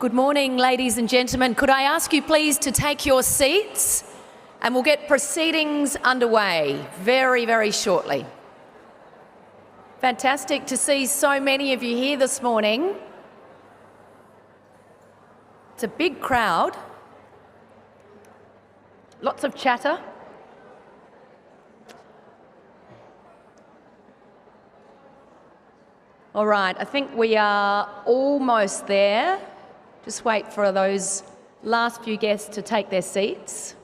Good morning, ladies and gentlemen. Could I ask you please to take your seats, and we'll get proceedings underway very, very shortly. Fantastic to see so many of you here this morning. It's a big crowd. Lots of chatter. All right, I think we are almost there. Just wait for those last few guests to take their seats.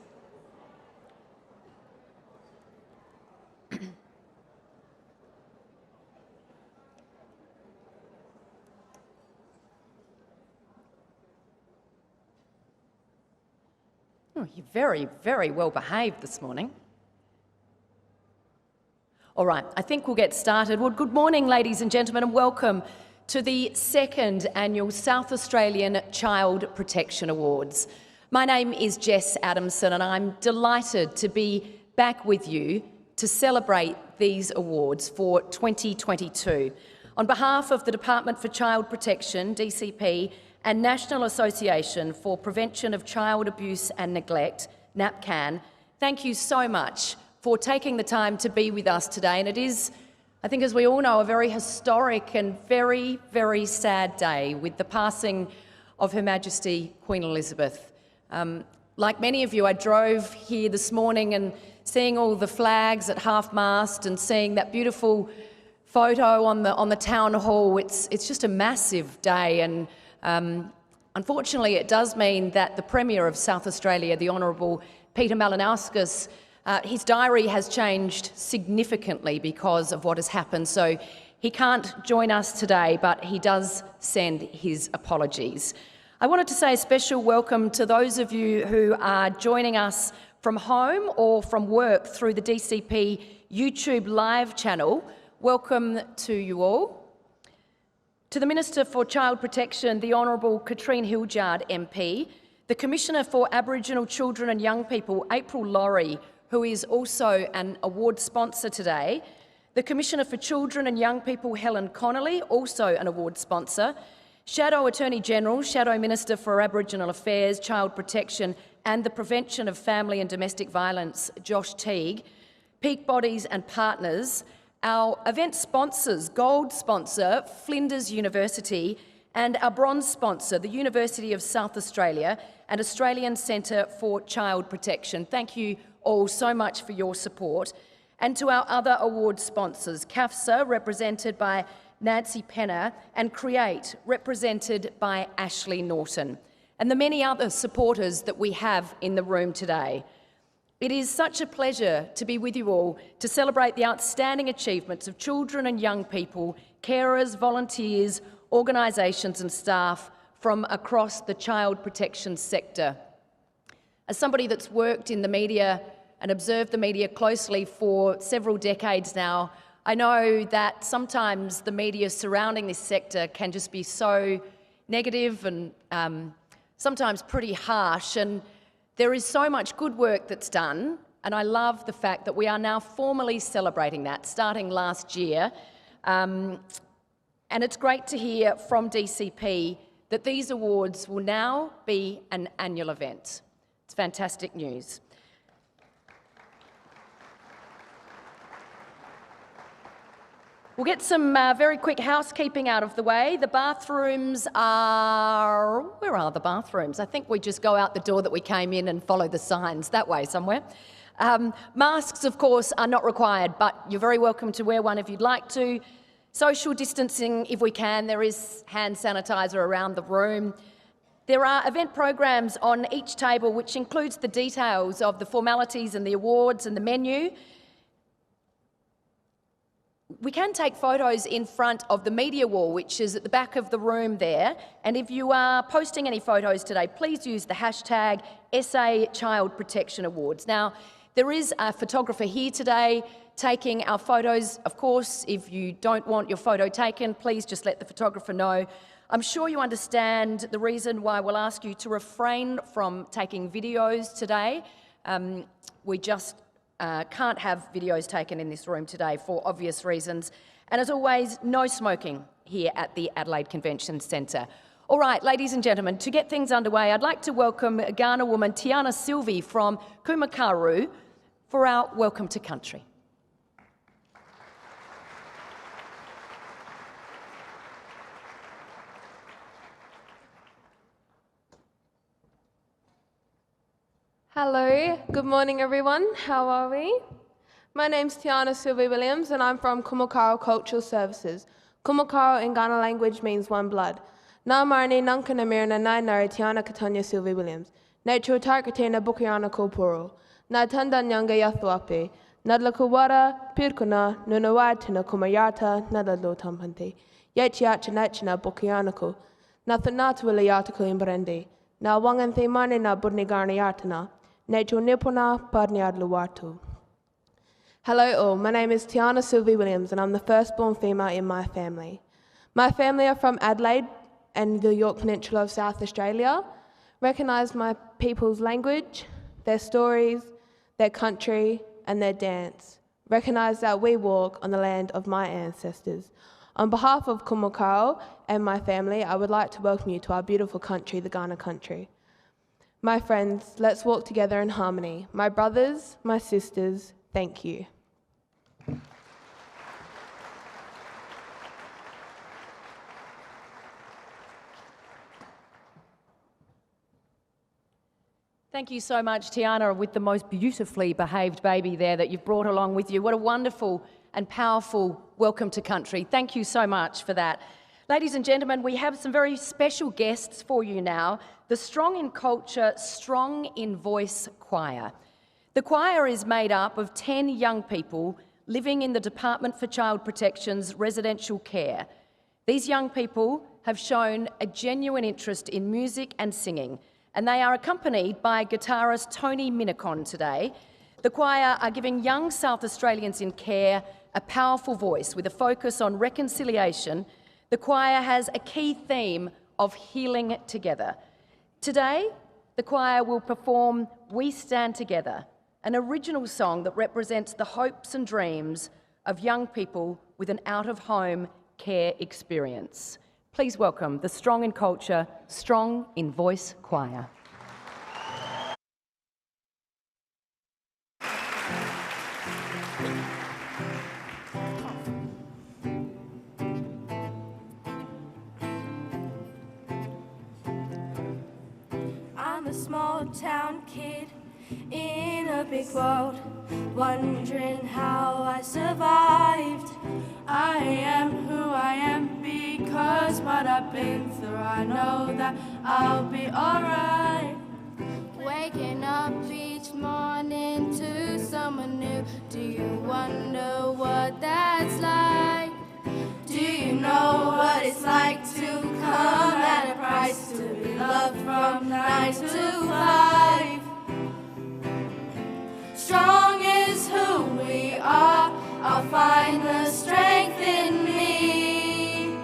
Oh, you're very, very well behaved this morning. All right, I think we'll get started. Well, good morning, ladies and gentlemen, and welcome to the second annual South Australian Child Protection Awards. My name is Jess Adamson, and I'm delighted to be back with you to celebrate these awards for 2022. On behalf of the Department for Child Protection, DCP, and National Association for Prevention of Child Abuse and Neglect, NAPCAN, thank you so much for taking the time to be with us today. And it is, I think, as we all know, a very historic and very, very sad day with the passing of Her Majesty Queen Elizabeth. Like many of you, I drove here this morning and seeing all the flags at half-mast and seeing that beautiful photo on the town hall, it's just a massive day. And unfortunately, it does mean that the Premier of South Australia, the Honourable Peter Malinauskas, his diary has changed significantly because of what has happened, so he can't join us today, but he does send his apologies. I wanted to say a special welcome to those of you who are joining us from home or from work through the DCP YouTube live channel. Welcome to you all. To the Minister for Child Protection, the Honourable Katrine Hildyard MP, the Commissioner for Aboriginal Children and Young People, April Laurie, who is also an award sponsor today, the Commissioner for Children and Young People, Helen Connolly, also an award sponsor, Shadow Attorney General, Shadow Minister for Aboriginal Affairs, Child Protection and the Prevention of Family and Domestic Violence, Josh Teague, peak bodies and partners, our event sponsors, gold sponsor, Flinders University, and our bronze sponsor, the University of South Australia and Australian Centre for Child Protection. Thank you all so much for your support. And to our other award sponsors, CAFSA, represented by Nancy Penner, and CREATE, represented by Ashley Norton, and the many other supporters that we have in the room today. It is such a pleasure to be with you all to celebrate the outstanding achievements of children and young people, carers, volunteers, organisations and staff from across the child protection sector. As somebody that's worked in the media and observed the media closely for several decades now, I know that sometimes the media surrounding this sector can just be so negative and sometimes pretty harsh, and there is so much good work that's done, and I love the fact that we are now formally celebrating that, starting last year. And it's great to hear from DCP that these awards will now be an annual event. It's fantastic news. We'll get some very quick housekeeping out of the way. The bathrooms are... Where are the bathrooms? I think we just go out the door that we came in and follow the signs that way somewhere. Masks, of course, are not required, but you're very welcome to wear one if you'd like to. Social distancing, if we can. There is hand sanitizer around the room. There are event programs on each table, which includes the details of the formalities and the awards and the menu. We can take photos in front of the media wall, which is at the back of the room there. And if you are posting any photos today, please use the hashtag SA Child Protection Awards. Now, there is a photographer here today taking our photos. Of course, if you don't want your photo taken, please just let the photographer know. I'm sure you understand the reason why we'll ask you to refrain from taking videos today. We just can't have videos taken in this room today for obvious reasons. And as always, no smoking here at the Adelaide Convention Centre. All right, ladies and gentlemen, to get things underway, I'd like to welcome Kaurna woman Tiana Silvey from Kumakaru for our Welcome to Country. Hello, good morning everyone, how are we? My name's Tiana Silvey Williams and I'm from Kumakaru Cultural Services. Kumakaru in Kaurna language means one blood. Nā marani nankana mirana nai nara Tiana Katanya Silvey Williams. Nature tarkatina bukiana koporo. Na tanda nyanga yathuape. Nadla kuwara, pirkuna, nunawatina kumayata, nadalo tampante. Yetchiacha nachina bukianako. Nathanatu wilayatako imbrende. Na wanganthe mane na burnigarni yatana. Nature nipuna, parniad luwatu. Hello all, my name is Tiana Silvey Williams and I'm the firstborn female in my family. My family are from Adelaide and the Yorke Peninsula of South Australia. Recognise my people's language, their stories, their country and their dance. Recognise that we walk on the land of my ancestors. On behalf of Kumakaru and my family, I would like to welcome you to our beautiful country, the Kaurna country. My friends, let's walk together in harmony. My brothers, my sisters, thank you. Thank you so much, Tiana, with the most beautifully behaved baby there that you've brought along with you. What a wonderful and powerful welcome to country. Thank you so much for that. Ladies and gentlemen, we have some very special guests for you now. The Strong in Culture, Strong in Voice Choir. The choir is made up of 10 young people living in the Department for Child Protection's residential care. These young people have shown a genuine interest in music and singing, and they are accompanied by guitarist Tony Minnicon today. The choir are giving young South Australians in care a powerful voice with a focus on reconciliation. The choir has a key theme of healing together. Today, the choir will perform We Stand Together, an original song that represents the hopes and dreams of young people with an out-of-home care experience. Please welcome the Strong in Culture, Strong in Voice Choir. I'm a small town kid in a big world, wondering how I survived. I am who I am because what I've been through. I know that I'll be alright. Waking up each morning to someone new. Do you wonder what that's like? Do you know what it's like to come at a price, to be loved from 9 to 5? Strong is who we are, I'll find the strength in me.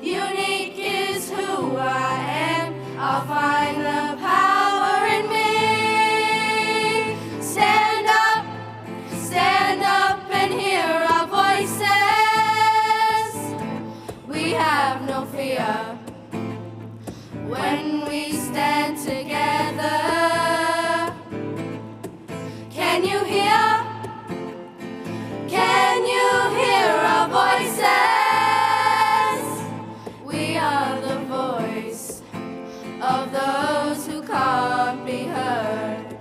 Unique is who I am, I'll find the power in me. Stand up and hear our voices. We have no fear when we stand together. Can you hear? Can you hear our voices? We are the voice of those who can't be heard.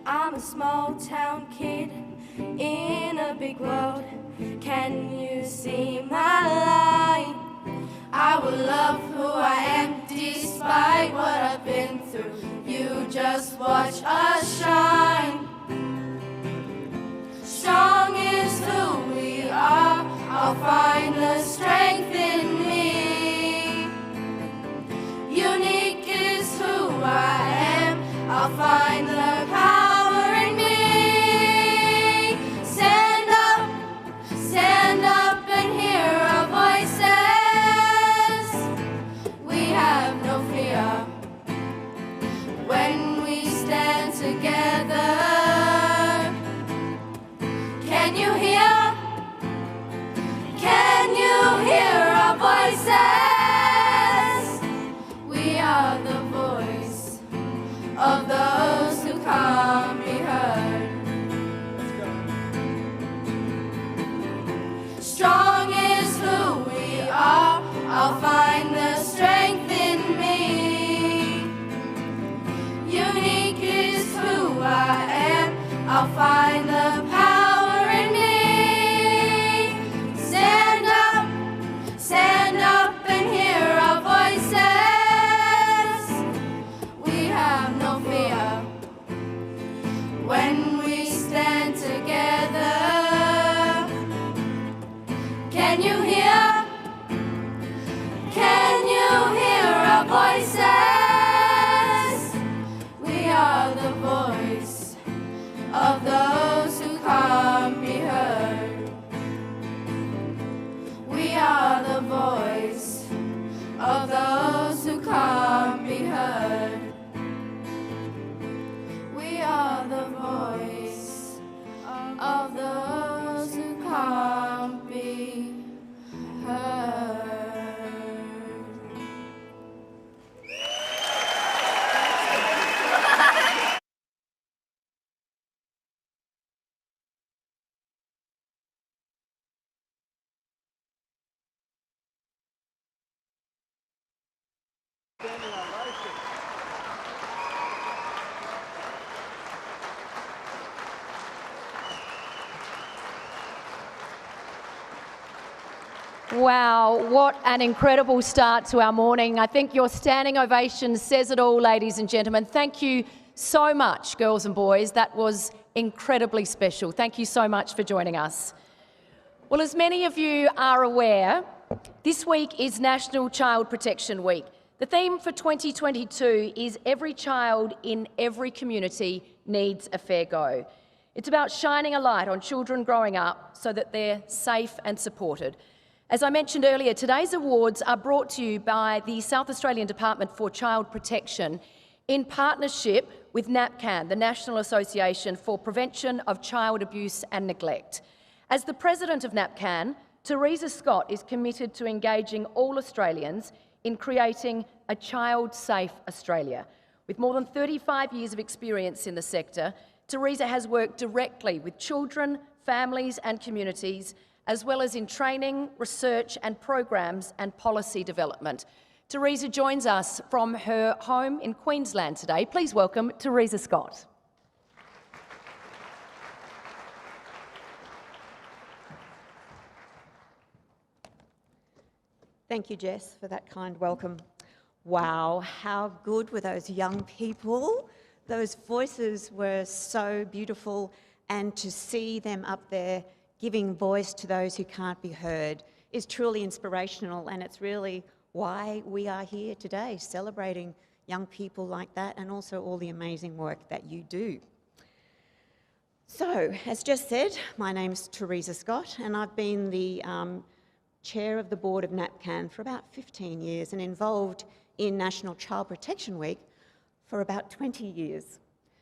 I'm a small town kid in a big world. Can you see my light? I will love who I am despite what I've been through. You just watch us shine. Strong is who we are, I'll find the strength in me. Unique is who I am, I'll find the power in me. Stand up and hear our voices. We have no fear when we stand together. Can you hear? Can you hear are voices. We are the voice of those who can't be heard. We are the voice of those who can't be heard. We are the voice of those who can't be heard. Wow, what an incredible start to our morning. I think your standing ovation says it all, ladies and gentlemen. Thank you so much, girls and boys. That was incredibly special. Thank you so much for joining us. Well, as many of you are aware, this week is National Child Protection Week. The theme for 2022 is Every Child in Every Community Needs a Fair Go. It's about shining a light on children growing up so that they're safe and supported. As I mentioned earlier, today's awards are brought to you by the South Australian Department for Child Protection in partnership with NAPCAN, the National Association for Prevention of Child Abuse and Neglect. As the President of NAPCAN, Teresa Scott is committed to engaging all Australians in creating a child-safe Australia. With more than 35 years of experience in the sector, Teresa has worked directly with children, families and communities, as well as in training, research and programs and policy development. Teresa joins us from her home in Queensland today. Please welcome Teresa Scott. Thank you, Jess, for that kind welcome. Wow, how good were those young people? Those voices were so beautiful, and to see them up there giving voice to those who can't be heard is truly inspirational, and it's really why we are here today, celebrating young people like that and also all the amazing work that you do. So, as just said, my name's Teresa Scott, and I've been the chair of the board of NAPCAN for about 15 years and involved in National Child Protection Week for about 20 years.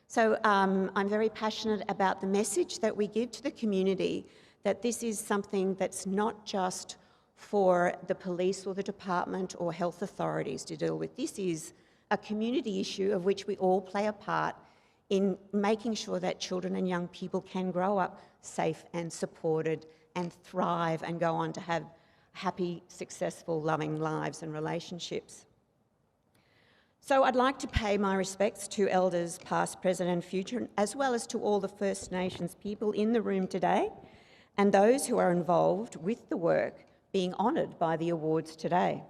So I'm very passionate about the message that we give to the community, that this is something that's not just for the police or the department or health authorities to deal with. This is a community issue of which we all play a part in making sure that children and young people can grow up safe and supported and thrive and go on to have happy, successful, loving lives and relationships. So I'd like to pay my respects to elders past, present and future, as well as to all the First Nations people in the room today and those who are involved with the work being honoured by the awards today.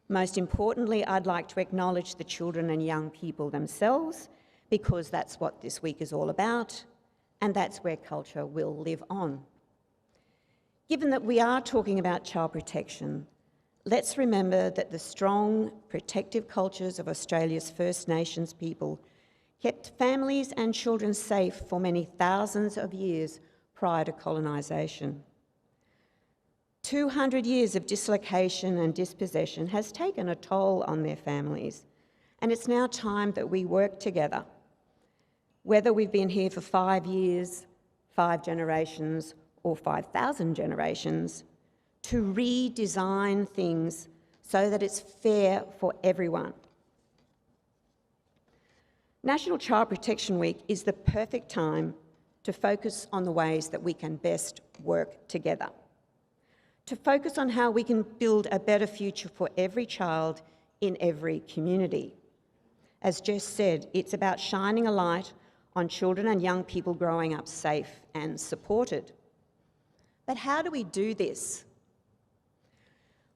Most importantly, I'd like to acknowledge the children and young people themselves, because that's what this week is all about, and that's where culture will live on. Given that we are talking about child protection, let's remember that the strong, protective cultures of Australia's First Nations people kept families and children safe for many thousands of years prior to colonisation. 200 years of dislocation and dispossession has taken a toll on their families, and it's now time that we work together. Whether we've been here for 5 years, 5 generations, or 5,000 generations, to redesign things so that it's fair for everyone. National Child Protection Week is the perfect time to focus on the ways that we can best work together, to focus on how we can build a better future for every child in every community. As Jess said, it's about shining a light on children and young people growing up safe and supported. But how do we do this?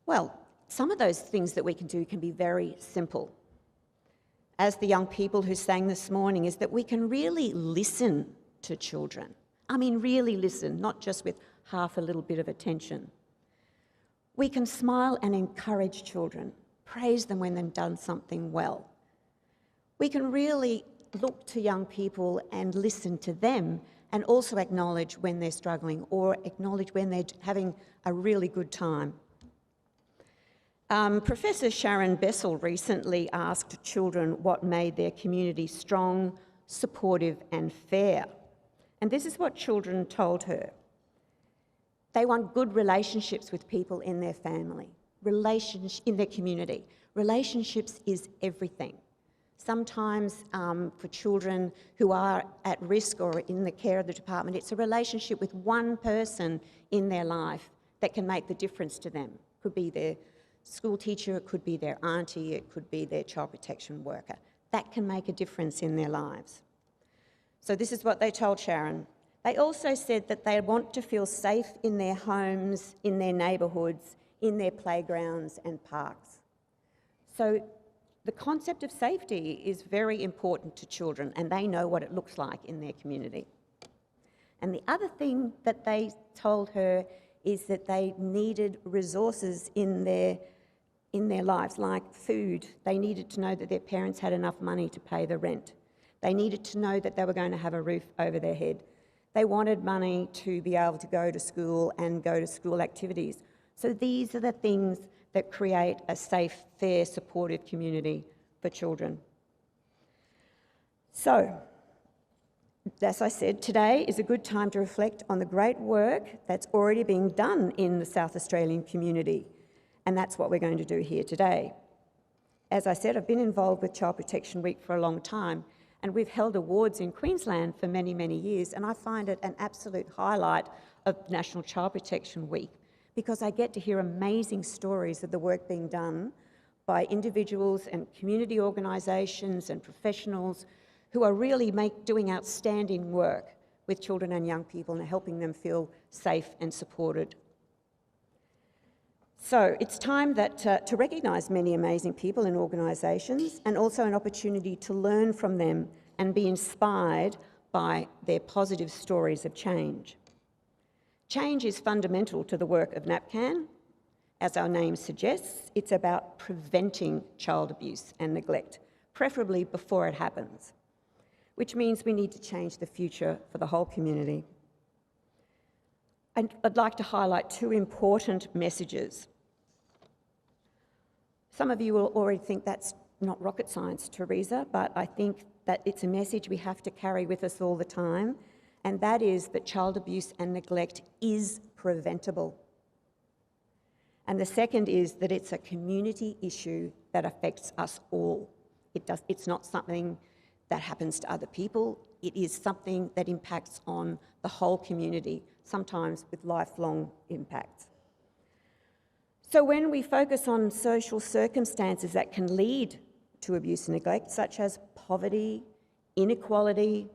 Well, some of those things that we can do can be very simple. As the young people who sang this morning, is that we can really listen to children. I mean, really listen, not just with half a little bit of attention. We can smile and encourage children, praise them when they've done something well. We can really look to young people and listen to them and also acknowledge when they're struggling or acknowledge when they're having a really good time. Professor Sharon Bessel recently asked children what made their community strong, supportive and fair. And this is what children told her. They want good relationships with people in their family, in their community. Relationships is everything. Sometimes for children who are at risk or in the care of the department, it's a relationship with one person in their life that can make the difference to them. It could be their school teacher, it could be their auntie, it could be their child protection worker. That can make a difference in their lives. So this is what they told Sharon. They also said that they want to feel safe in their homes, in their neighbourhoods, in their playgrounds and parks. So the concept of safety is very important to children and they know what it looks like in their community. And the other thing that they told her is that they needed resources in their lives, like food. They needed to know that their parents had enough money to pay the rent. They needed to know that they were going to have a roof over their head. They wanted money to be able to go to school and go to school activities. So these are the things that create a safe, fair, supportive community for children. So, as I said, today is a good time to reflect on the great work that's already being done in the South Australian community, and that's what we're going to do here today. As I said, I've been involved with Child Protection Week for a long time, and we've held awards in Queensland for many, many years, and I find it an absolute highlight of National Child Protection Week because I get to hear amazing stories of the work being done by individuals and community organisations and professionals who are really doing outstanding work with children and young people and helping them feel safe and supported. So it's time to recognise many amazing people and organisations and also an opportunity to learn from them and be inspired by their positive stories of change. Change is fundamental to the work of NAPCAN. As our name suggests, it's about preventing child abuse and neglect, preferably before it happens, which means we need to change the future for the whole community. And I'd like to highlight two important messages. Some of you will already think that's not rocket science, Teresa, but I think that it's a message we have to carry with us all the time, and that is that child abuse and neglect is preventable. And the second is that it's a community issue that affects us all. It's not something that happens to other people. It is something that impacts on the whole community, sometimes with lifelong impacts. So when we focus on social circumstances that can lead to abuse and neglect, such as poverty, inequality,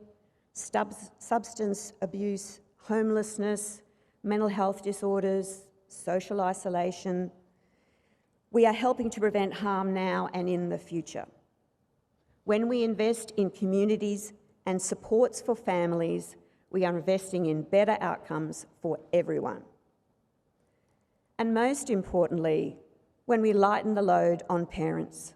substance abuse, homelessness, mental health disorders, social isolation, we are helping to prevent harm now and in the future. When we invest in communities and supports for families, we are investing in better outcomes for everyone. And most importantly, when we lighten the load on parents,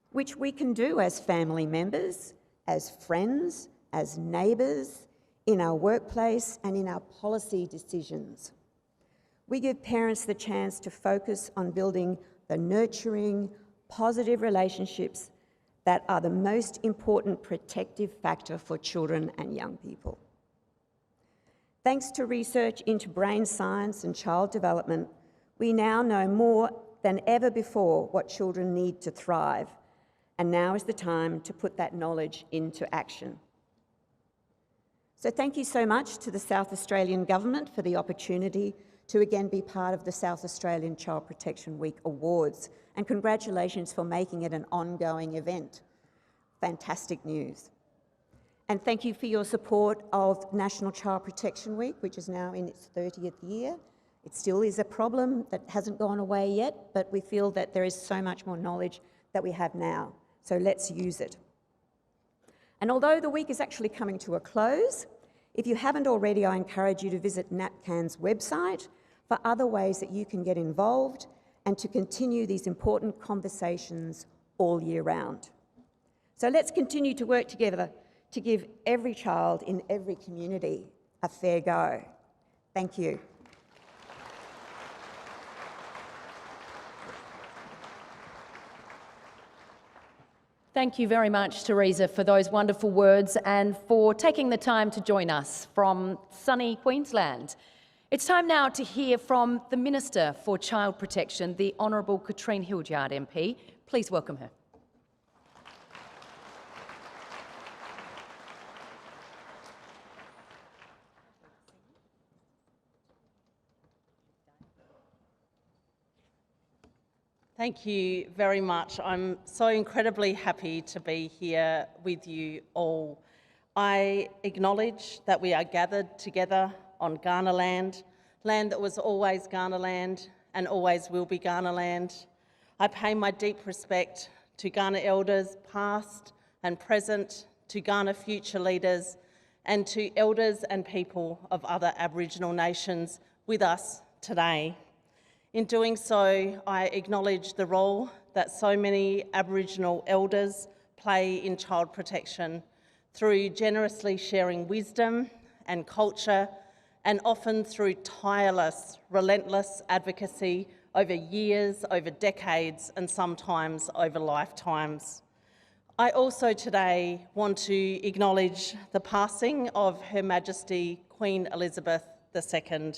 which we can do as family members, as friends, as neighbours, in our workplace and in our policy decisions. We give parents the chance to focus on building the nurturing, positive relationships that are the most important protective factor for children and young people. Thanks to research into brain science and child development, we now know more than ever before what children need to thrive, and now is the time to put that knowledge into action. So thank you so much to the South Australian Government for the opportunity to again be part of the South Australian Child Protection Week Awards, and congratulations for making it an ongoing event. Fantastic news. And thank you for your support of National Child Protection Week, which is now in its 30th year. It still is a problem that hasn't gone away yet, but we feel that there is so much more knowledge that we have now, so let's use it. And although the week is actually coming to a close, if you haven't already, I encourage you to visit NAPCAN's website for other ways that you can get involved and to continue these important conversations all year round. So let's continue to work together to give every child in every community a fair go. Thank you. Thank you very much, Teresa, for those wonderful words and for taking the time to join us from sunny Queensland. It's time now to hear from the Minister for Child Protection, the Honourable Katrine Hildyard MP. Please welcome her. Thank you very much. I'm so incredibly happy to be here with you all. I acknowledge that we are gathered together on Kaurna land, land that was always Kaurna land and always will be Kaurna land. I pay my deep respect to Kaurna elders past and present, to Kaurna future leaders and to elders and people of other Aboriginal nations with us today. In doing so, I acknowledge the role that so many Aboriginal elders play in child protection through generously sharing wisdom and culture, and often through tireless, relentless advocacy over years, over decades, and sometimes over lifetimes. I also today want to acknowledge the passing of Her Majesty Queen Elizabeth II.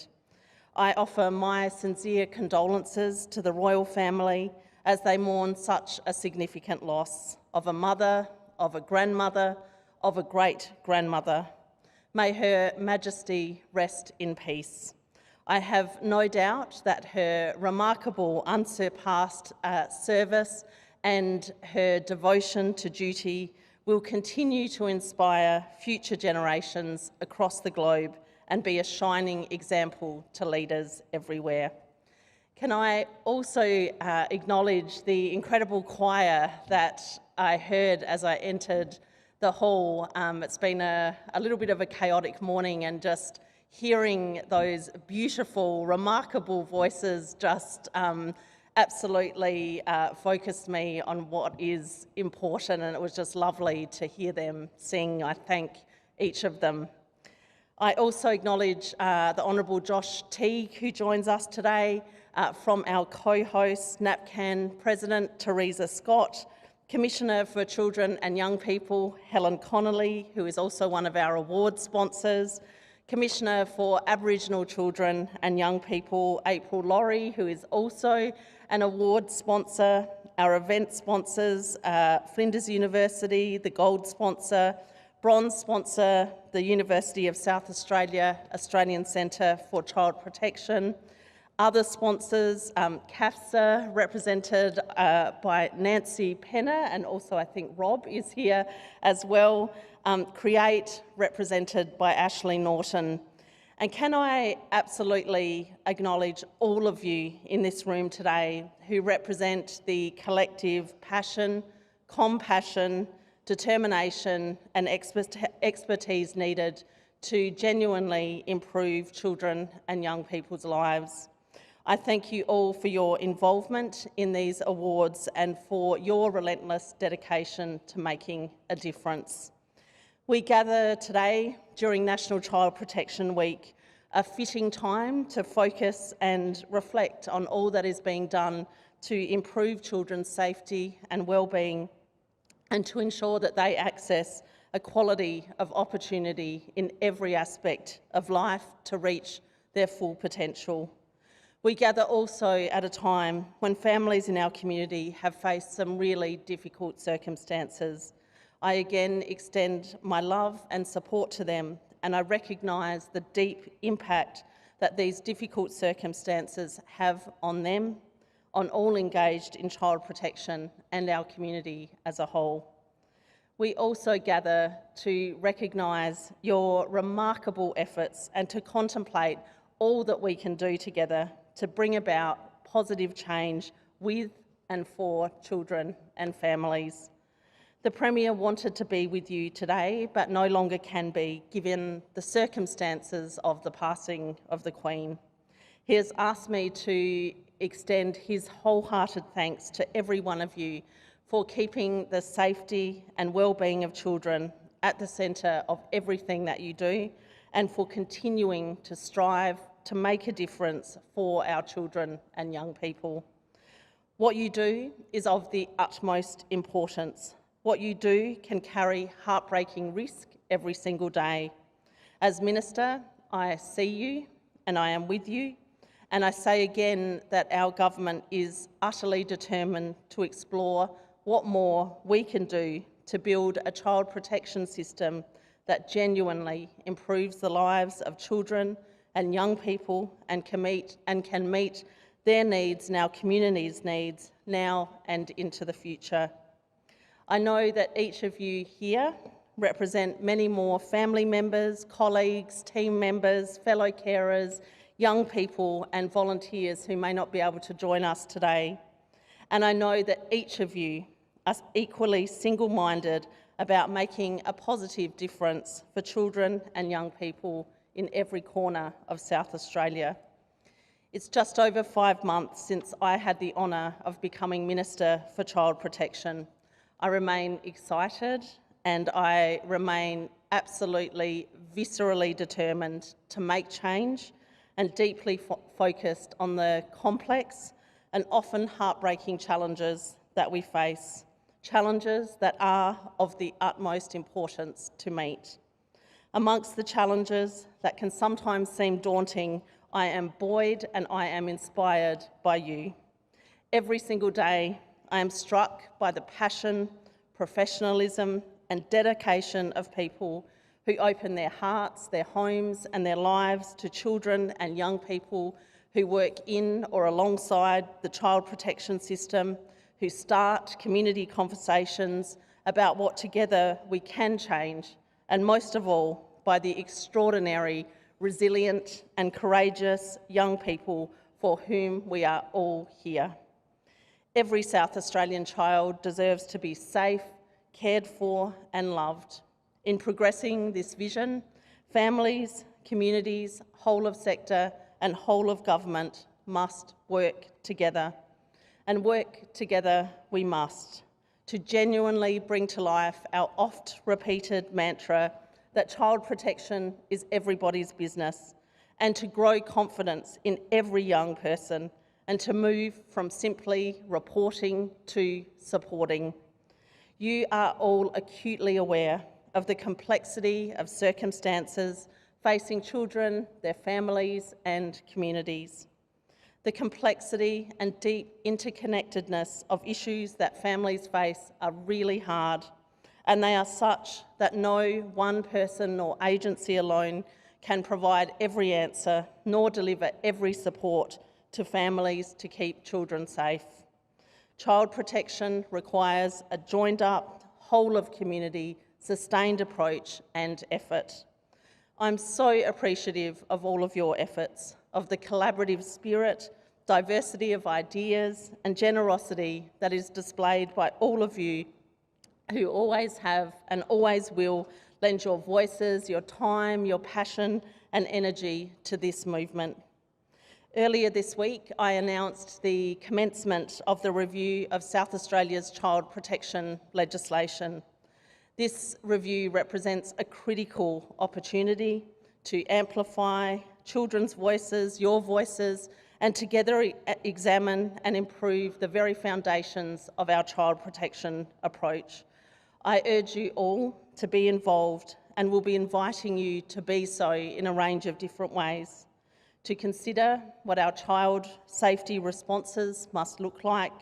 I offer my sincere condolences to the royal family as they mourn such a significant loss of a mother, of a grandmother, of a great-grandmother. May Her Majesty rest in peace. I have no doubt that her remarkable, unsurpassed service and her devotion to duty will continue to inspire future generations across the globe and be a shining example to leaders everywhere. Can I also acknowledge the incredible choir that I heard as I entered the hall. It's been a little bit of a chaotic morning, and just hearing those beautiful, remarkable voices just absolutely focused me on what is important, and it was just lovely to hear them sing. I thank each of them. I also acknowledge the Honourable Josh Teague, who joins us today, from our co-host, NAPCAN President Teresa Scott, Commissioner for Children and Young People, Helen Connolly, who is also one of our award sponsors, Commissioner for Aboriginal Children and Young People, April Laurie, who is also an award sponsor, our event sponsors, Flinders University, the gold sponsor, bronze sponsor, the University of South Australia, Australian Centre for Child Protection. Other sponsors, CAFSA, represented by Nancy Penner, and also I think Rob is here as well. Create, represented by Ashley Norton. And can I absolutely acknowledge all of you in this room today who represent the collective passion, compassion, determination and expertise needed to genuinely improve children and young people's lives. I thank you all for your involvement in these awards and for your relentless dedication to making a difference. We gather today during National Child Protection Week, a fitting time to focus and reflect on all that is being done to improve children's safety and well-being, and to ensure that they access equality of opportunity in every aspect of life to reach their full potential. We gather also at a time when families in our community have faced some really difficult circumstances. I again extend my love and support to them, and I recognise the deep impact that these difficult circumstances have on them, on all engaged in child protection and our community as a whole. We also gather to recognise your remarkable efforts and to contemplate all that we can do together to bring about positive change with and for children and families. The Premier wanted to be with you today, but no longer can be, given the circumstances of the passing of the Queen. He has asked me to extend his wholehearted thanks to every one of you for keeping the safety and well-being of children at the centre of everything that you do, and for continuing to strive to make a difference for our children and young people. What you do is of the utmost importance. What you do can carry heartbreaking risk every single day. As Minister, I see you and I am with you, and I say again that our government is utterly determined to explore what more we can do to build a child protection system that genuinely improves the lives of children and young people and can meet their needs and our community's needs now and into the future. I know that each of you here represent many more family members, colleagues, team members, fellow carers, young people and volunteers who may not be able to join us today. And I know that each of you are equally single-minded about making a positive difference for children and young people in every corner of South Australia. It's just over 5 months since I had the honour of becoming Minister for Child Protection. I remain excited and I remain absolutely viscerally determined to make change and deeply focused on the complex and often heartbreaking challenges that we face, challenges that are of the utmost importance to meet. Amongst the challenges that can sometimes seem daunting, I am buoyed and I am inspired by you. Every single day, I am struck by the passion, professionalism and dedication of people who open their hearts, their homes and their lives to children and young people who work in or alongside the child protection system, who start community conversations about what together we can change, and most of all, by the extraordinary, resilient and courageous young people for whom we are all here. Every South Australian child deserves to be safe, cared for and loved. In progressing this vision, families, communities, whole of sector and whole of government must work together. And work together we must, to genuinely bring to life our oft-repeated mantra that child protection is everybody's business, and to grow confidence in every young person, and to move from simply reporting to supporting. You are all acutely aware of the complexity of circumstances facing children, their families and communities. The complexity and deep interconnectedness of issues that families face are really hard, and they are such that no one person or agency alone can provide every answer nor deliver every support to families to keep children safe. Child protection requires a joined-up, whole-of-community, sustained approach and effort. I'm so appreciative of all of your efforts, of the collaborative spirit, diversity of ideas and generosity that is displayed by all of you who always have and always will lend your voices, your time, your passion and energy to this movement. Earlier this week, I announced the commencement of the review of South Australia's child protection legislation. This review represents a critical opportunity to amplify children's voices, your voices, and together examine and improve the very foundations of our child protection approach. I urge you all to be involved and will be inviting you to be so in a range of different ways, to consider what our child safety responses must look like,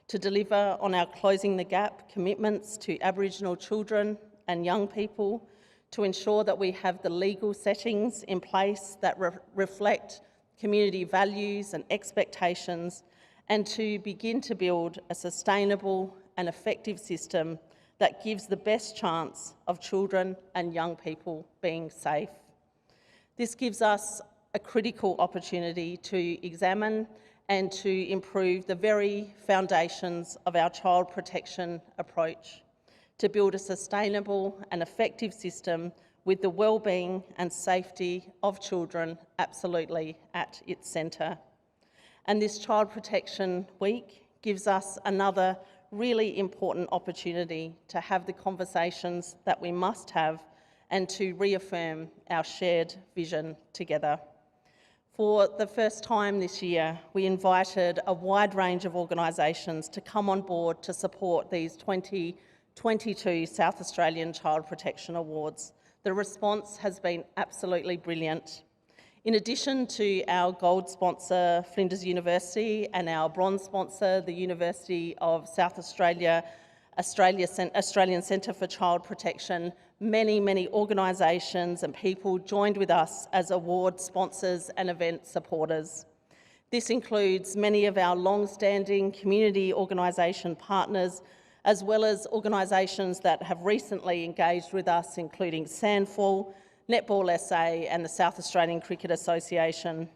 to deliver on our Closing the Gap commitments to Aboriginal children and young people, to ensure that we have the legal settings in place that reflect community values and expectations, and to begin to build a sustainable and effective system that gives the best chance of children and young people being safe. This gives us a critical opportunity to examine and to improve the very foundations of our child protection approach, to build a sustainable and effective system with the well-being and safety of children absolutely at its centre. And this Child Protection Week gives us another really important opportunity to have the conversations that we must have and to reaffirm our shared vision together. For the first time this year, we invited a wide range of organisations to come on board to support these 2022 South Australian Child Protection Awards. The response has been absolutely brilliant. In addition to our gold sponsor, Flinders University, and our bronze sponsor, the University of South Australia, Australian Centre for Child Protection, many organisations and people joined with us as award sponsors and event supporters. This includes many of our long-standing community organisation partners, as well as organisations that have recently engaged with us, including Sandfall, Netball SA and the South Australian Cricket Association.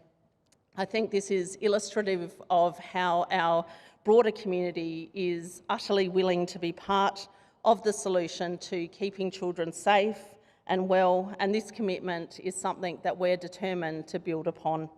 I think this is illustrative of how our broader community is utterly willing to be part of the solution to keeping children safe and well, and this commitment is something that we're determined to build upon.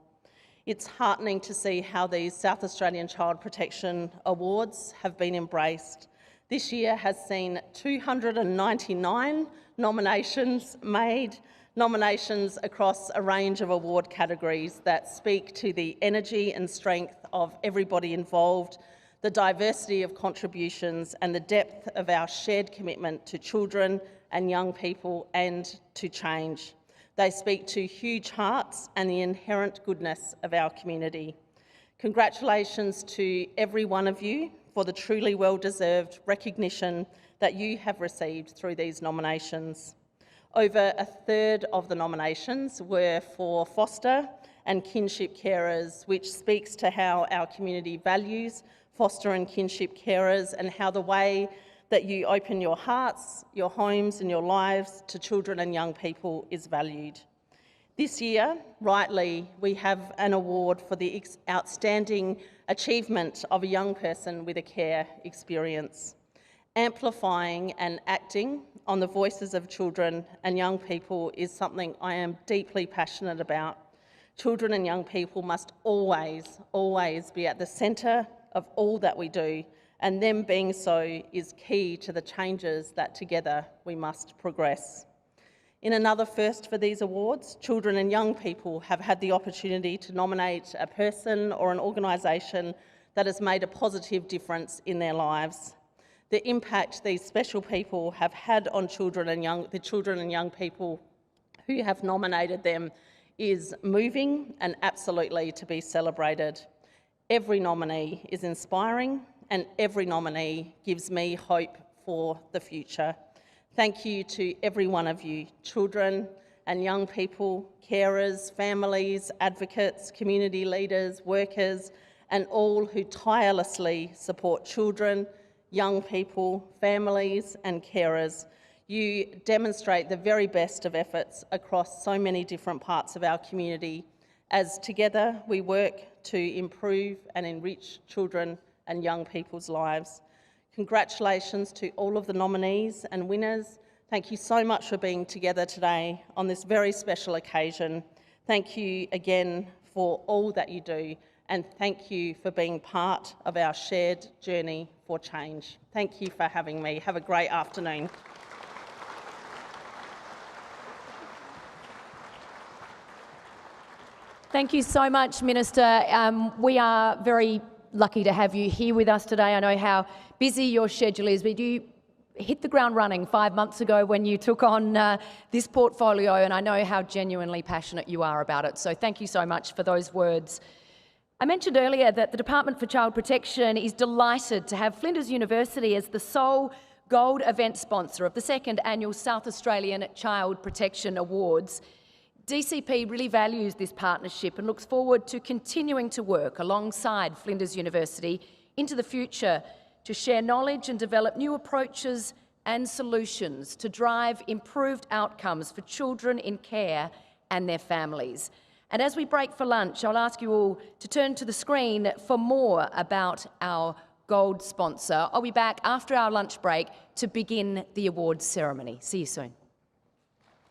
It's heartening to see how these South Australian Child Protection Awards have been embraced. This year has seen 299 nominations made, nominations across a range of award categories that speak to the energy and strength of everybody involved, the diversity of contributions and the depth of our shared commitment to children and young people and to change. They speak to huge hearts and the inherent goodness of our community. Congratulations to every one of you for the truly well-deserved recognition that you have received through these nominations. Over a third of the nominations were for foster and kinship carers, which speaks to how our community values foster and kinship carers and how the way that you open your hearts, your homes and your lives to children and young people is valued. This year, rightly, we have an award for the outstanding achievement of a young person with a care experience. Amplifying and acting on the voices of children and young people is something I am deeply passionate about. Children and young people must always be at the centre of all that we do, and them being so is key to the changes that together we must progress. In another first for these awards, children and young people have had the opportunity to nominate a person or an organisation that has made a positive difference in their lives. The impact these special people have had on the children and young people who have nominated them is moving and absolutely to be celebrated. Every nominee is inspiring and every nominee gives me hope for the future. Thank you to every one of you, children and young people, carers, families, advocates, community leaders, workers, and all who tirelessly support children, young people, families and carers. You demonstrate the very best of efforts across so many different parts of our community as together we work to improve and enrich children and young people's lives. Congratulations to all of the nominees and winners. Thank you so much for being together today on this very special occasion. Thank you again for all that you do, and thank you for being part of our shared journey for change. Thank you for having me. Have a great afternoon. Thank you so much, Minister. We are very lucky to have you here with us today. I know how busy your schedule is, but you hit the ground running 5 months ago when you took on this portfolio, and I know how genuinely passionate you are about it. So thank you so much for those words. I mentioned earlier that the Department for Child Protection is delighted to have Flinders University as the sole gold event sponsor of the second annual South Australian Child Protection Awards. DCP really values this partnership and looks forward to continuing to work alongside Flinders University into the future to share knowledge and develop new approaches and solutions to drive improved outcomes for children in care and their families. And as we break for lunch, I'll ask you all to turn to the screen for more about our gold sponsor. I'll be back after our lunch break to begin the awards ceremony. See you soon.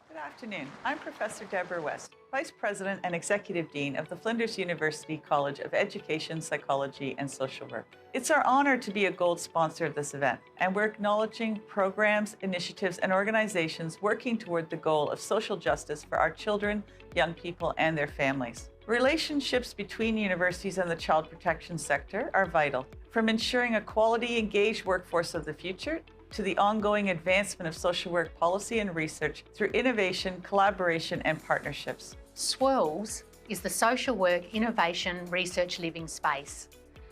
Good afternoon. I'm Professor Deborah West, Vice President and Executive Dean of the Flinders University College of Education, Psychology and Social Work. It's our honor to be a gold sponsor of this event, and we're acknowledging programs, initiatives, and organizations working toward the goal of social justice for our children, young people, and their families. Relationships between universities and the child protection sector are vital, from ensuring a quality, engaged workforce of the future to the ongoing advancement of social work policy and research through innovation, collaboration, and partnerships. SWIRLS is the Social Work Innovation Research Living Space.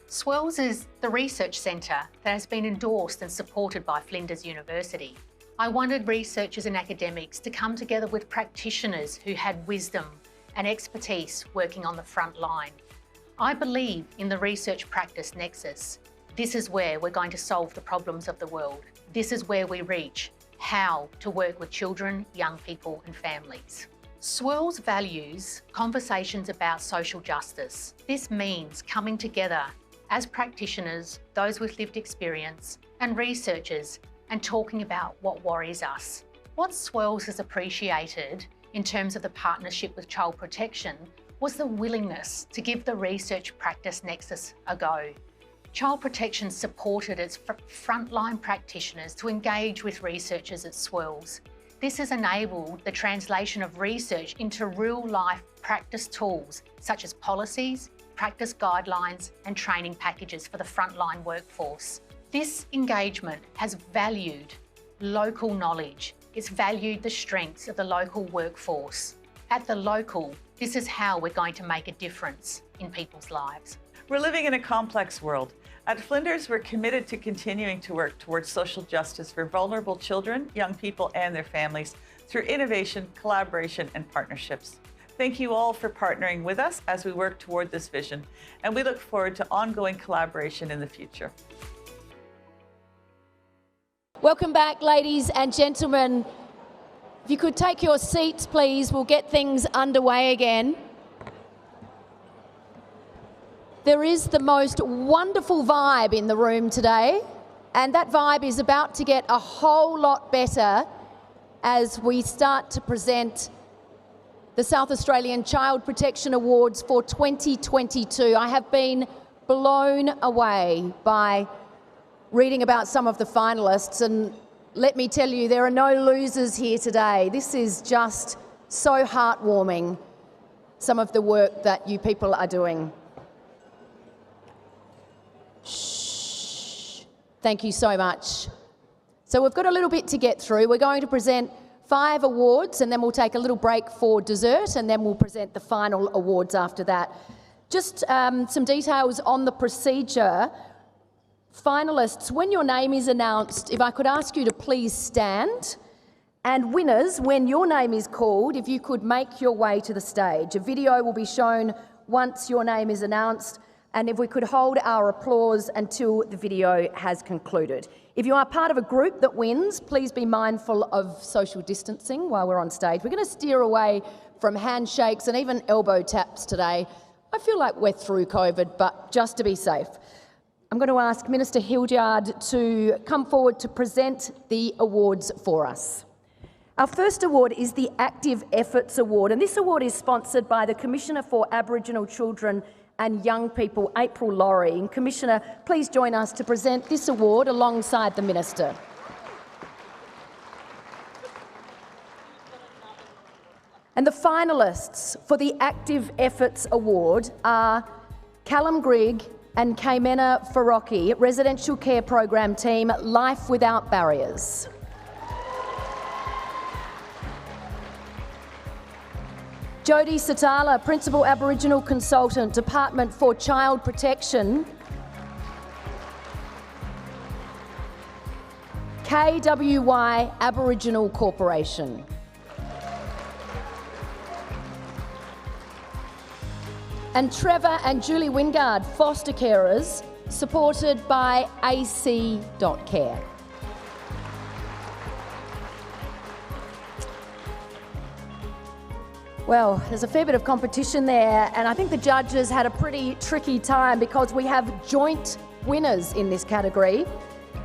SWIRLS is the research centre that has been endorsed and supported by Flinders University. I wanted researchers and academics to come together with practitioners who had wisdom and expertise working on the front line. I believe in the research practice nexus. This is where we're going to solve the problems of the world. This is where we reach how to work with children, young people and families. SWIRLS values conversations about social justice. This means coming together as practitioners, those with lived experience and researchers, and talking about what worries us. What SWIRLS has appreciated in terms of the partnership with Child Protection was the willingness to give the research practice nexus a go. Child Protection supported its frontline practitioners to engage with researchers at SWIRLS. This has enabled the translation of research into real-life practice tools such as policies, practice guidelines and training packages for the frontline workforce. This engagement has valued local knowledge. It's valued the strengths of the local workforce. At the local, this is how we're going to make a difference in people's lives. We're living in a complex world. At Flinders, we're committed to continuing to work towards social justice for vulnerable children, young people, and their families through innovation, collaboration, and partnerships. Thank you all for partnering with us as we work toward this vision, and we look forward to ongoing collaboration in the future. Welcome back, ladies and gentlemen. If you could take your seats, please, we'll get things underway again. There is the most wonderful vibe in the room today, and that vibe is about to get a whole lot better as we start to present the South Australian Child Protection Awards for 2022. I have been blown away by reading about some of the finalists, and let me tell you, there are no losers here today. This is just so heartwarming, some of the work that you people are doing. Shh. Thank you so much. So we've got a little bit to get through. We're going to present 5 awards and then we'll take a little break for dessert and then we'll present the final awards after that. Just some details on the procedure. Finalists, when your name is announced, if I could ask you to please stand. And winners, when your name is called, if you could make your way to the stage. A video will be shown once your name is announced, and if we could hold our applause until the video has concluded. If you are part of a group that wins, please be mindful of social distancing while we're on stage. We're going to steer away from handshakes and even elbow taps today. I feel like we're through COVID, but just to be safe. I'm going to ask Minister Hildyard to come forward to present the awards for us. Our first award is the Active Efforts Award, and this award is sponsored by the Commissioner for Aboriginal Children and Young People, April Laurie. And Commissioner, please join us to present this award alongside the Minister. And the finalists for the Active Efforts Award are Callum Grigg and Kaimena Faroki, Residential Care Program Team, Life Without Barriers. Jodie Satala, Principal Aboriginal Consultant, Department for Child Protection. KWY Aboriginal Corporation. And Trevor and Julie Wingard, foster carers, supported by AC.care. Well, there's a fair bit of competition there, and I think the judges had a pretty tricky time because we have joint winners in this category.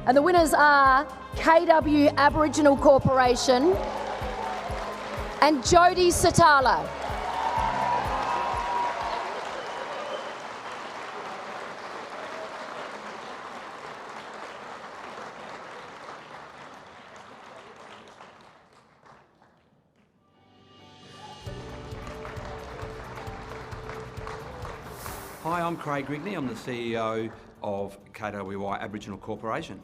And the winners are KW Aboriginal Corporation and Jodie Satala. Hi, I'm Craig Grigney. I'm the CEO of KWI Aboriginal Corporation.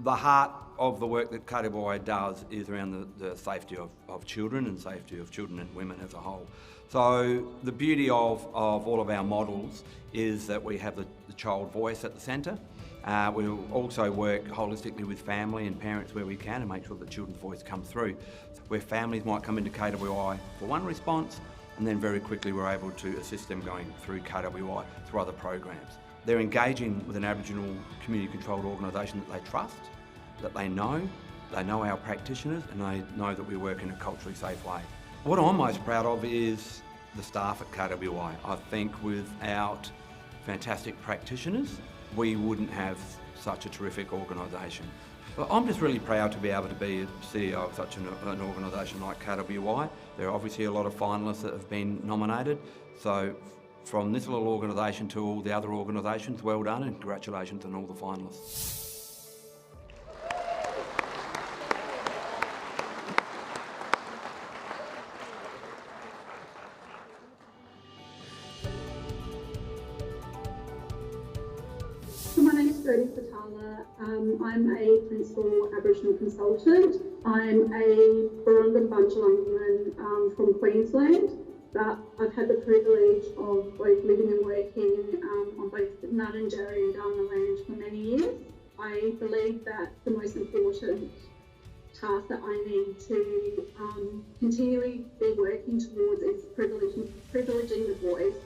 The heart of the work that KWI does is around the safety of children and safety of children and women as a whole. So the beauty of all of our models is that we have the child voice at the centre. We also work holistically with family and parents where we can and make sure the children's voice comes through. Where families might come into KWI for one response, and then very quickly we're able to assist them going through KWI through other programs. They're engaging with an Aboriginal community-controlled organisation that they trust, that they know our practitioners, and they know that we work in a culturally safe way. What I'm most proud of is the staff at KWI. I think without fantastic practitioners, we wouldn't have such a terrific organisation. But I'm just really proud to be able to be a CEO of such an organisation like KWI. There are obviously a lot of finalists that have been nominated. So from this little organisation to all the other organisations, well done and congratulations on all the finalists. My name is Jodie Fatala. I'm a principal Aboriginal consultant. I'm a Burungan Bundjalung woman from Queensland, but I've had the privilege of both living and working on both Ngarrindjeri and Kaurna land for many years. I believe that the most important task that I need to continually be working towards is privileging the voice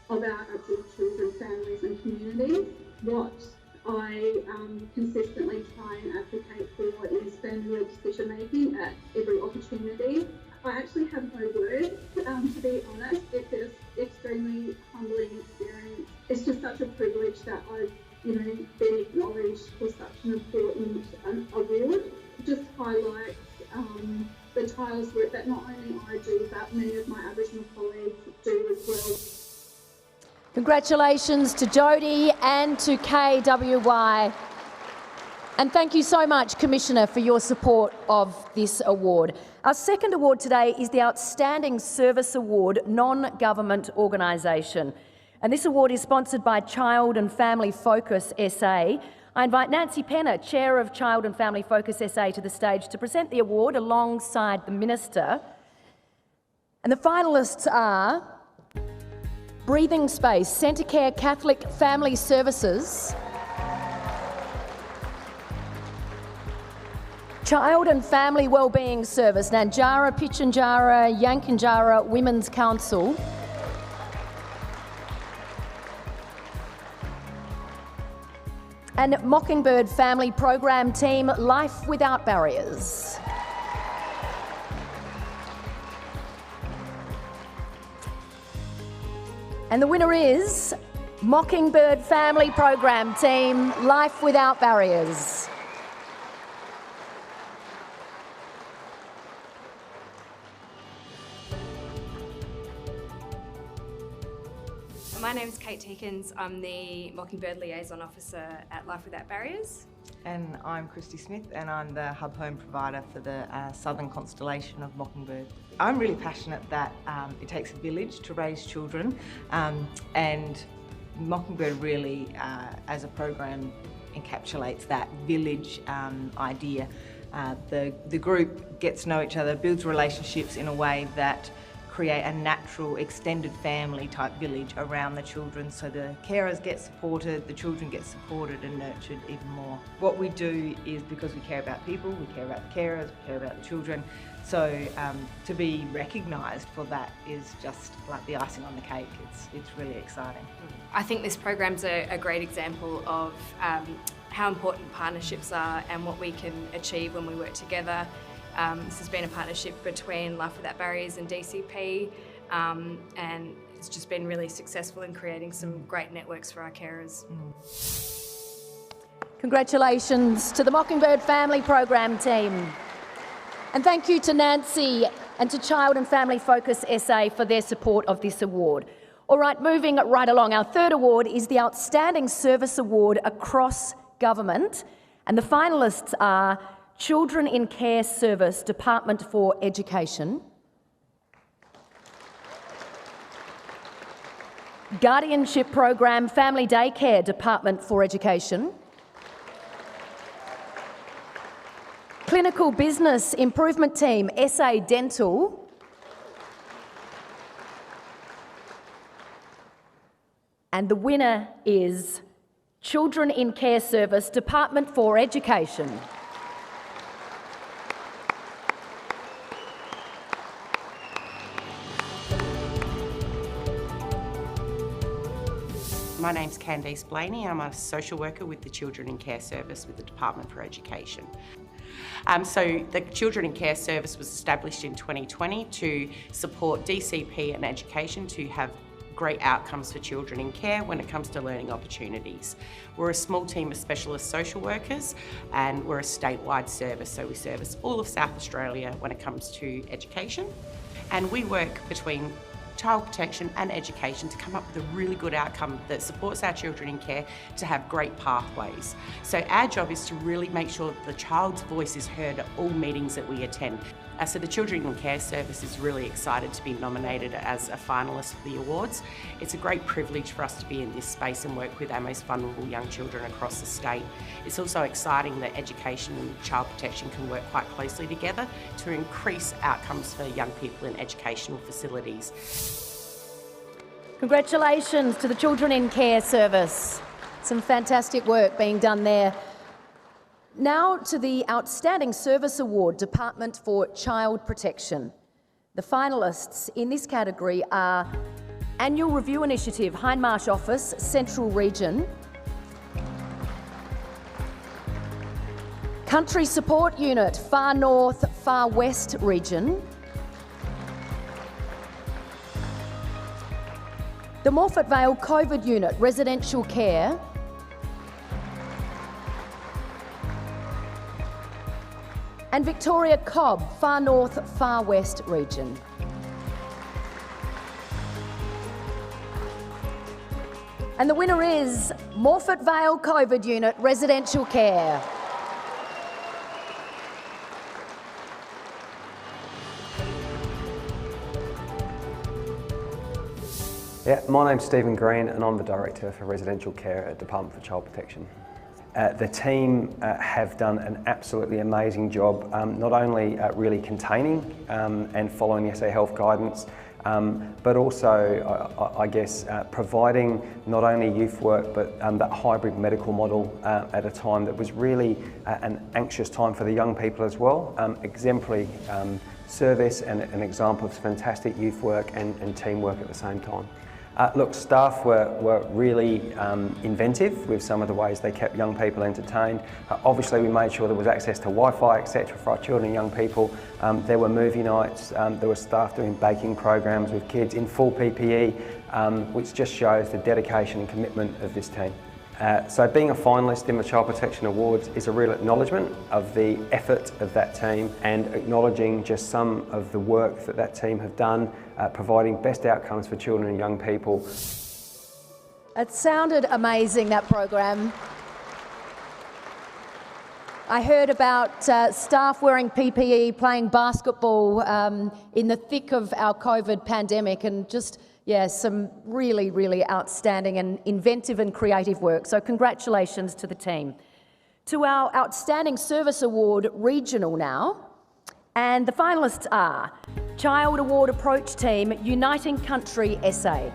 of our Aboriginal children, families and communities. What I consistently try and advocate for is family-led decision making at every opportunity. I actually have no words, to be honest. It's an extremely humbling experience. It's just such a privilege that I've been acknowledged for such an important award. It just highlights the tireless work that not only I do, but many of my Aboriginal colleagues do as well. Congratulations to Jodie and to KWI. And thank you so much, Commissioner, for your support of this award. Our second award today is the Outstanding Service Award Non-Government Organisation. And this award is sponsored by Child and Family Focus SA. I invite Nancy Penner, Chair of Child and Family Focus SA, to the stage to present the award alongside the Minister. And the finalists are Breathing Space, Centrecare Catholic Family Services, Child and Family Wellbeing Service, Nanjara Pitjantjatjara Yankunytjatjara Women's Council, and Mockingbird Family Program Team, Life Without Barriers. And the winner is Mockingbird Family Program Team, Life Without Barriers. My name is Kate Teakins. I'm the Mockingbird Liaison Officer at Life Without Barriers. And I'm Christy Smith, and I'm the hub home provider for the Southern Constellation of Mockingbird. I'm really passionate that it takes a village to raise children, and Mockingbird really, as a program, encapsulates that village idea. The group gets to know each other, builds relationships in a way that create a natural extended family type village around the children, so the carers get supported, the children get supported and nurtured even more. What we do is because we care about people, we care about the carers, we care about the children, so to be recognised for that is just like the icing on the cake. It's really exciting. I think this program's a great example of how important partnerships are and what we can achieve when we work together. This has been a partnership between Life Without Barriers and DCP, and it's just been really successful in creating some great networks for our carers. Congratulations to the Mockingbird Family Program Team. And thank you to Nancy and to Child and Family Focus SA for their support of this award. All right, moving right along, our third award is the Outstanding Service Award across government, and the finalists are Children in Care Service, Department for Education, Guardianship Program, Family Daycare, Department for Education. Clinical Business Improvement Team, SA Dental. And the winner is Children in Care Service, Department for Education. My name's Candice Blaney. I'm a social worker with the Children in Care Service with the Department for Education. So the Children in Care Service was established in 2020 to support DCP and education to have great outcomes for children in care when it comes to learning opportunities. We're a small team of specialist social workers and we're a statewide service, so we service all of South Australia when it comes to education. And we work between child protection and education to come up with a really good outcome that supports our children in care to have great pathways. So our job is to really make sure that the child's voice is heard at all meetings that we attend. So the Children in Care Service is really excited to be nominated as a finalist for the awards. It's a great privilege for us to be in this space and work with our most vulnerable young children across the state. It's also exciting that education and child protection can work quite closely together to increase outcomes for young people in educational facilities. Congratulations to the Children in Care Service. Some fantastic work being done there. Now to the Outstanding Service Award, Department for Child Protection. The finalists in this category are Annual Review Initiative, Hindmarsh Office, Central Region. Country Support Unit, Far North, Far West Region. The Morphett Vale COVID Unit, Residential Care. And Victoria Cobb, Far North, Far West Region. And the winner is Morphett Vale COVID Unit, Residential Care. Yeah, my name's Stephen Green and I'm the Director for Residential Care at Department for Child Protection. The team have done an absolutely amazing job, not only really containing and following the SA Health guidance, but also, I guess, providing not only youth work, but that hybrid medical model at a time that was really an anxious time for the young people as well. Exemplary service and an example of fantastic youth work and teamwork at the same time. Look, staff were really inventive with some of the ways they kept young people entertained. Obviously we made sure there was access to Wi-Fi, etc. for our children and young people. There were movie nights, there were staff doing baking programs with kids in full PPE, which just shows the dedication and commitment of this team. So being a finalist in the Child Protection Awards is a real acknowledgement of the effort of that team and acknowledging just some of the work that that team have done, providing best outcomes for children and young people. It sounded amazing, that program. I heard about staff wearing PPE, playing basketball in the thick of our COVID pandemic, and just some really, really outstanding and inventive and creative work. So congratulations to the team. To our Outstanding Service Award Regional now. And the finalists are Child Award Approach Team, Uniting Country SA.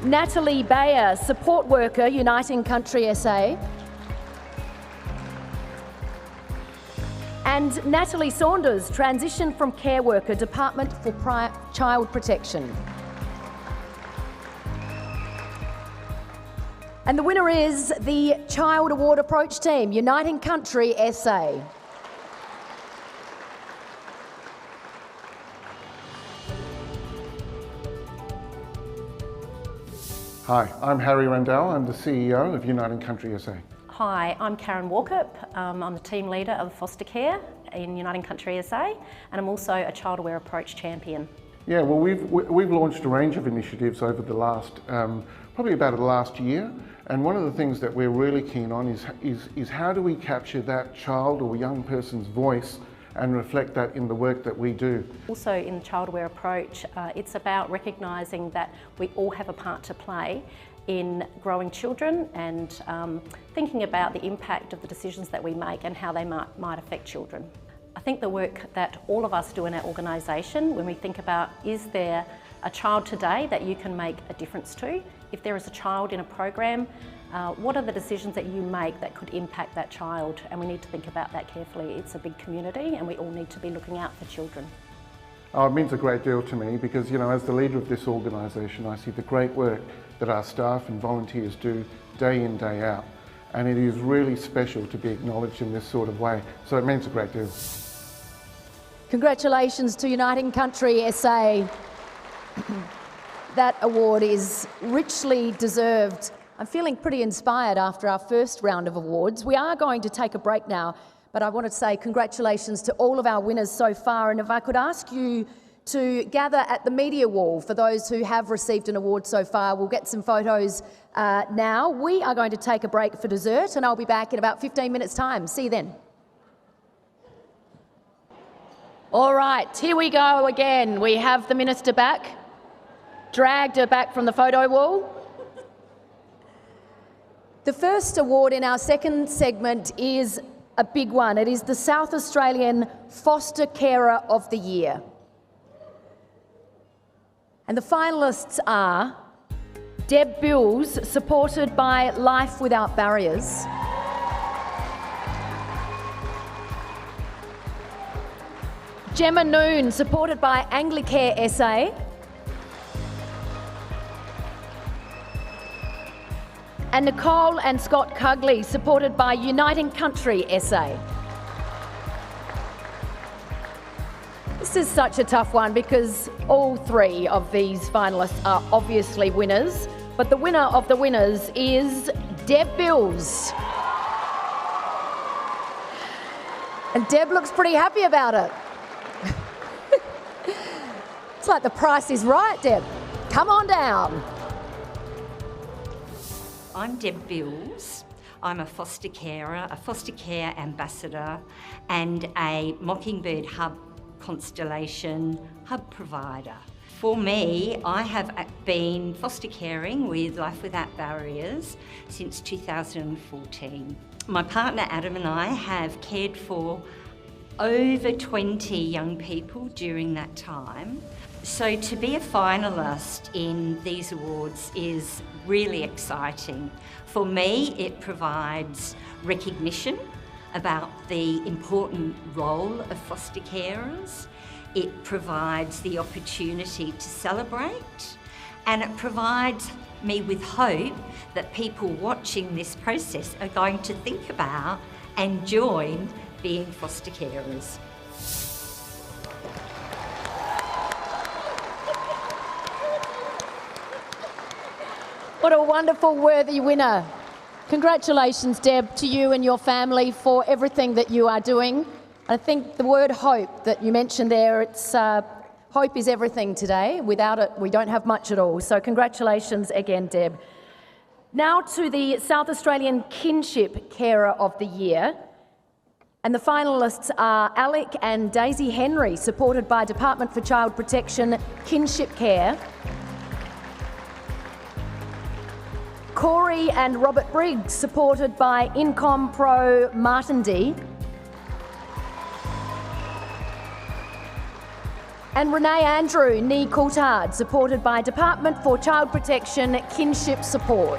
Natalie Bayer, Support Worker, Uniting Country SA. And Natalie Saunders, Transition from Care Worker, Department for Child Protection. And the winner is the Child Award Approach Team, Uniting Country SA. Hi, I'm Harry Randell. I'm the CEO of Uniting Country SA. Hi, I'm Karen Walkup. I'm the team leader of foster care in Uniting Country SA, and I'm also a Child Aware Approach champion. Yeah, well, we've launched a range of initiatives over the last, probably about the last year, and one of the things that we're really keen on is how do we capture that child or young person's voice and reflect that in the work that we do. Also in the Child Aware approach, it's about recognising that we all have a part to play in growing children and thinking about the impact of the decisions that we make and how they might affect children. I think the work that all of us do in our organisation, when we think about, is there a child today that you can make a difference to? If there is a child in a program, what are the decisions that you make that could impact that child? And we need to think about that carefully. It's a big community and we all need to be looking out for children. Oh, it means a great deal to me because, you know, as the leader of this organisation, I see the great work that our staff and volunteers do day in, day out. And it is really special to be acknowledged in this sort of way. So it means a great deal. Congratulations to Uniting Country SA. That award is richly deserved. I'm feeling pretty inspired after our first round of awards. We are going to take a break now, but I want to say congratulations to all of our winners so far. And if I could ask you to gather at the media wall for those who have received an award so far. We'll get some photos now. We are going to take a break for dessert and I'll be back in about 15 minutes' time. See you then. All right, here we go again. We have the Minister back. Dragged her back from the photo wall. The first award in our second segment is a big one. It is the South Australian Foster Carer of the Year. And the finalists are Deb Bills, supported by Life Without Barriers. Gemma Noon, supported by Anglicare SA. And Nicole and Scott Cugley, supported by Uniting Country SA. This is such a tough one because all three of these finalists are obviously winners, but the winner of the winners is Deb Bills. And Deb looks pretty happy about it. It's like the price is right, Deb. Come on down. I'm Deb Bills. I'm a foster carer, a foster care ambassador and a Mockingbird Hub Constellation hub provider. For me, I have been foster caring with Life Without Barriers since 2014. My partner Adam and I have cared for over 20 young people during that time. So to be a finalist in these awards is really exciting. For me, it provides recognition about the important role of foster carers. It provides the opportunity to celebrate, and it provides me with hope that people watching this process are going to think about and join being foster carers. What a wonderful, worthy winner. Congratulations, Deb, to you and your family for everything that you are doing. I think the word hope that you mentioned there, it's hope is everything today. Without it, we don't have much at all. So congratulations again, Deb. Now to the South Australian Kinship Carer of the Year. And the finalists are Alec and Daisy Henry, supported by Department for Child Protection Kinship Care. Corey and Robert Briggs, supported by Incom Pro Martindee. And Renee Andrew, Nee Coulthard, supported by Department for Child Protection Kinship Support.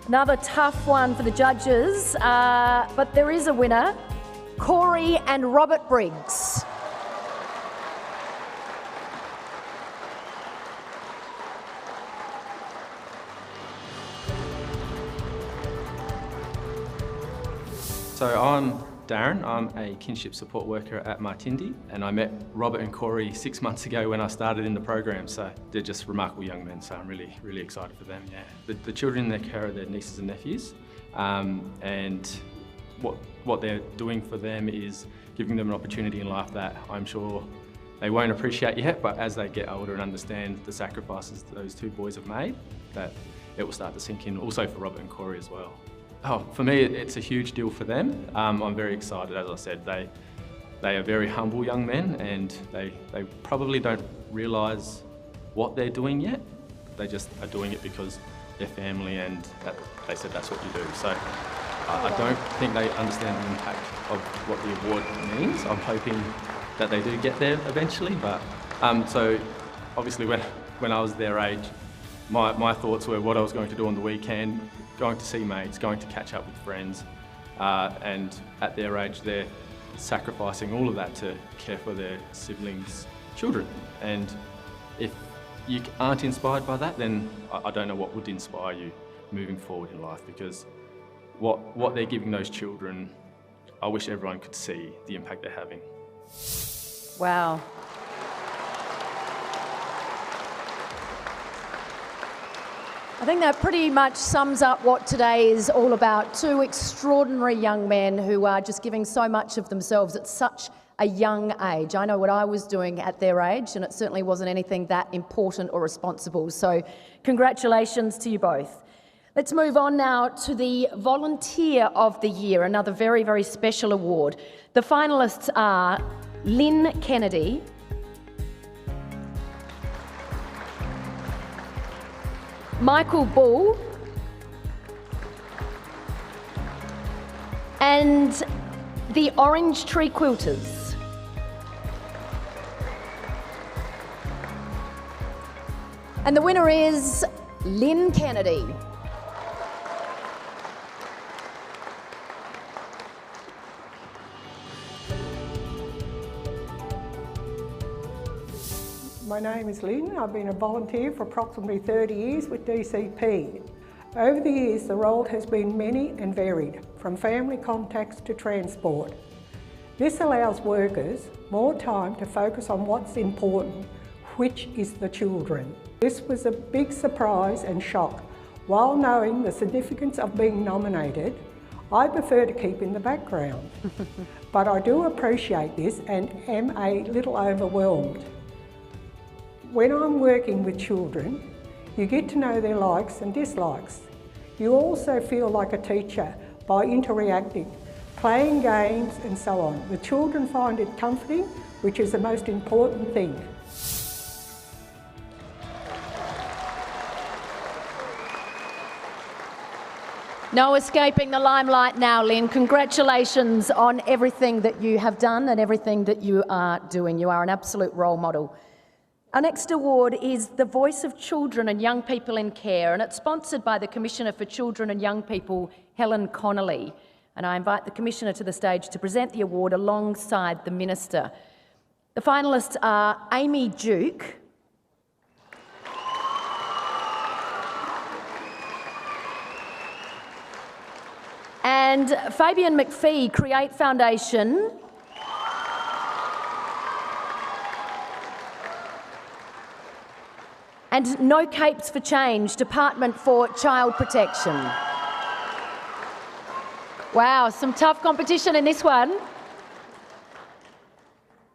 Another tough one for the judges, but there is a winner, Corey and Robert Briggs. So I'm Darren, I'm a kinship support worker at Martindee, and I met Robert and Corey 6 months ago when I started in the program, so they're just remarkable young men, so I'm really excited for them, yeah. The children in their care are their nieces and nephews, and what they're doing for them is giving them an opportunity in life that I'm sure they won't appreciate yet, but as they get older and understand the sacrifices that those two boys have made, that it will start to sink in, also for Robert and Corey as well. Oh, for me, it's a huge deal for them. I'm very excited, as I said. They are very humble young men, and they probably don't realise what they're doing yet. They just are doing it because their family and they said that's what you do. So I don't think they understand the impact of what the award means. I'm hoping that they do get there eventually, but so obviously when I was their age, my thoughts were what I was going to do on the weekend, going to see mates, going to catch up with friends, and at their age they're sacrificing all of that to care for their siblings' children. And if you aren't inspired by that, then I don't know what would inspire you moving forward in life, because what they're giving those children, I wish everyone could see the impact they're having. Wow. I think that pretty much sums up what today is all about. Two extraordinary young men who are just giving so much of themselves at such a young age. I know what I was doing at their age, and it certainly wasn't anything that important or responsible. So congratulations to you both. Let's move on now to the Volunteer of the Year, another very, very special award. The finalists are Lynn Kennedy, Michael Bull, and the Orange Tree Quilters. And the winner is Lynn Kennedy. My name is Lynn. I've been a volunteer for approximately 30 years with DCP. Over the years, the role has been many and varied, from family contacts to transport. This allows workers more time to focus on what's important, which is the children. This was a big surprise and shock. While knowing the significance of being nominated, I prefer to keep in the background. But I do appreciate this and am a little overwhelmed. When I'm working with children, you get to know their likes and dislikes. You also feel like a teacher by interacting, playing games and so on. The children find it comforting, which is the most important thing. No escaping the limelight now, Lynn. Congratulations on everything that you have done and everything that you are doing. You are an absolute role model. Our next award is the Voice of Children and Young People in Care, and it's sponsored by the Commissioner for Children and Young People, Helen Connolly. And I invite the Commissioner to the stage to present the award alongside the Minister. The finalists are Amy Duke, and Fabian McPhee, Create Foundation, and No Capes for Change, Department for Child Protection. Wow, some tough competition in this one.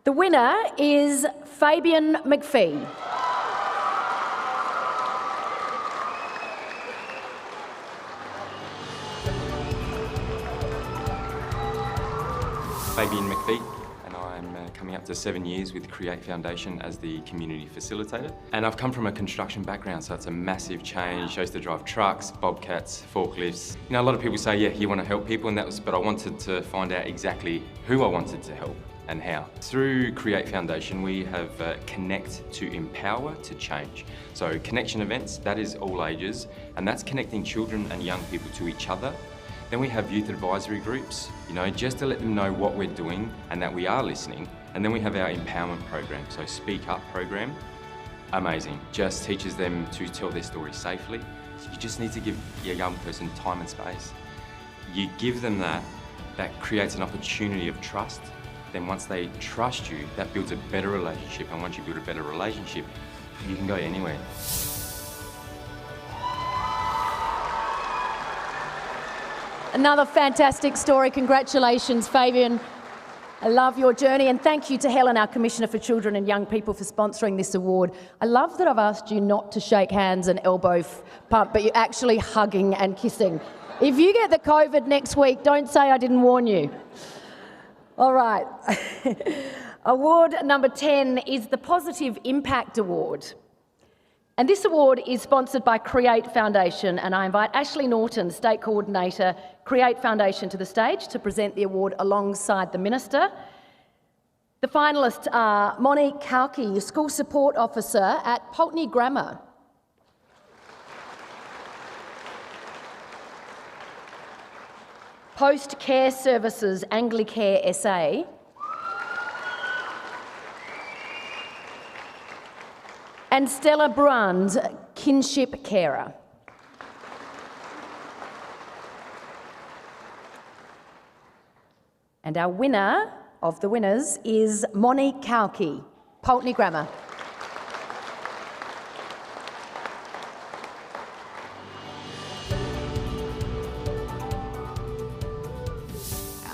The winner is Fabian McPhee. Fabian McPhee, and I'm coming up to 7 years with Create Foundation as the community facilitator. And I've come from a construction background, so it's a massive change. I used to drive trucks, bobcats, forklifts. You know, a lot of people say, yeah, you want to help people, but I wanted to find out exactly who I wanted to help and how. Through Create Foundation, we have Connect to Empower to Change. So connection events, that is all ages, and that's connecting children and young people to each other. Then we have youth advisory groups, you know, just to let them know what we're doing and that we are listening. And then we have our empowerment program, so Speak Up program. Amazing, just teaches them to tell their story safely. So you just need to give your young person time and space. You give them that creates an opportunity of trust. Then once they trust you, that builds a better relationship. And once you build a better relationship, you can go anywhere. Another fantastic story. Congratulations, Fabian. I love your journey, and thank you to Helen, our Commissioner for Children and Young People, for sponsoring this award. I love that I've asked you not to shake hands and elbow pump, but you're actually hugging and kissing. If you get the COVID next week, don't say I didn't warn you. All right. Award number 10 is the Positive Impact Award. And this award is sponsored by Create Foundation, and I invite Ashley Norton, State Coordinator, Create Foundation, to the stage to present the award alongside the Minister. The finalists are Monique Kalki, School Support Officer at Pulteney Grammar. Post Care Services, Anglicare SA. And Stella Brand, Kinship Carer. And our winner of the winners is Monique Kalki, Pulteney Grammar.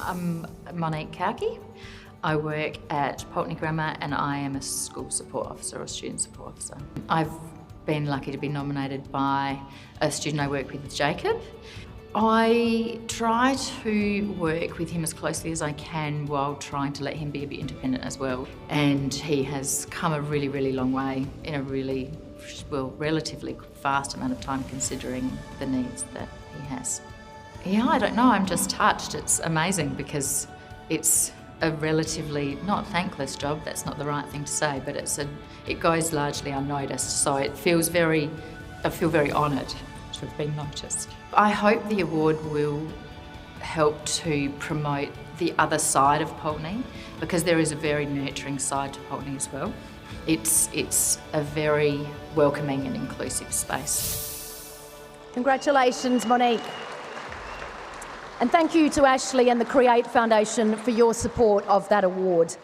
I'm Monique Kalki. I work at Pulteney Grammar and I am a school support officer or student support officer. I've been lucky to be nominated by a student I work with, Jacob. I try to work with him as closely as I can while trying to let him be a bit independent as well. And he has come a really, really long way in a really, well, relatively fast amount of time considering the needs that he has. Yeah, I don't know, I'm just touched. It's amazing because it's a relatively, not thankless job, that's not the right thing to say, but it goes largely unnoticed. So I feel very honoured to have been noticed. I hope the award will help to promote the other side of Pulteney, because there is a very nurturing side to Pulteney as well. It's a very welcoming and inclusive space. Congratulations, Monique. And thank you to Ashley and the Create Foundation for your support of that award.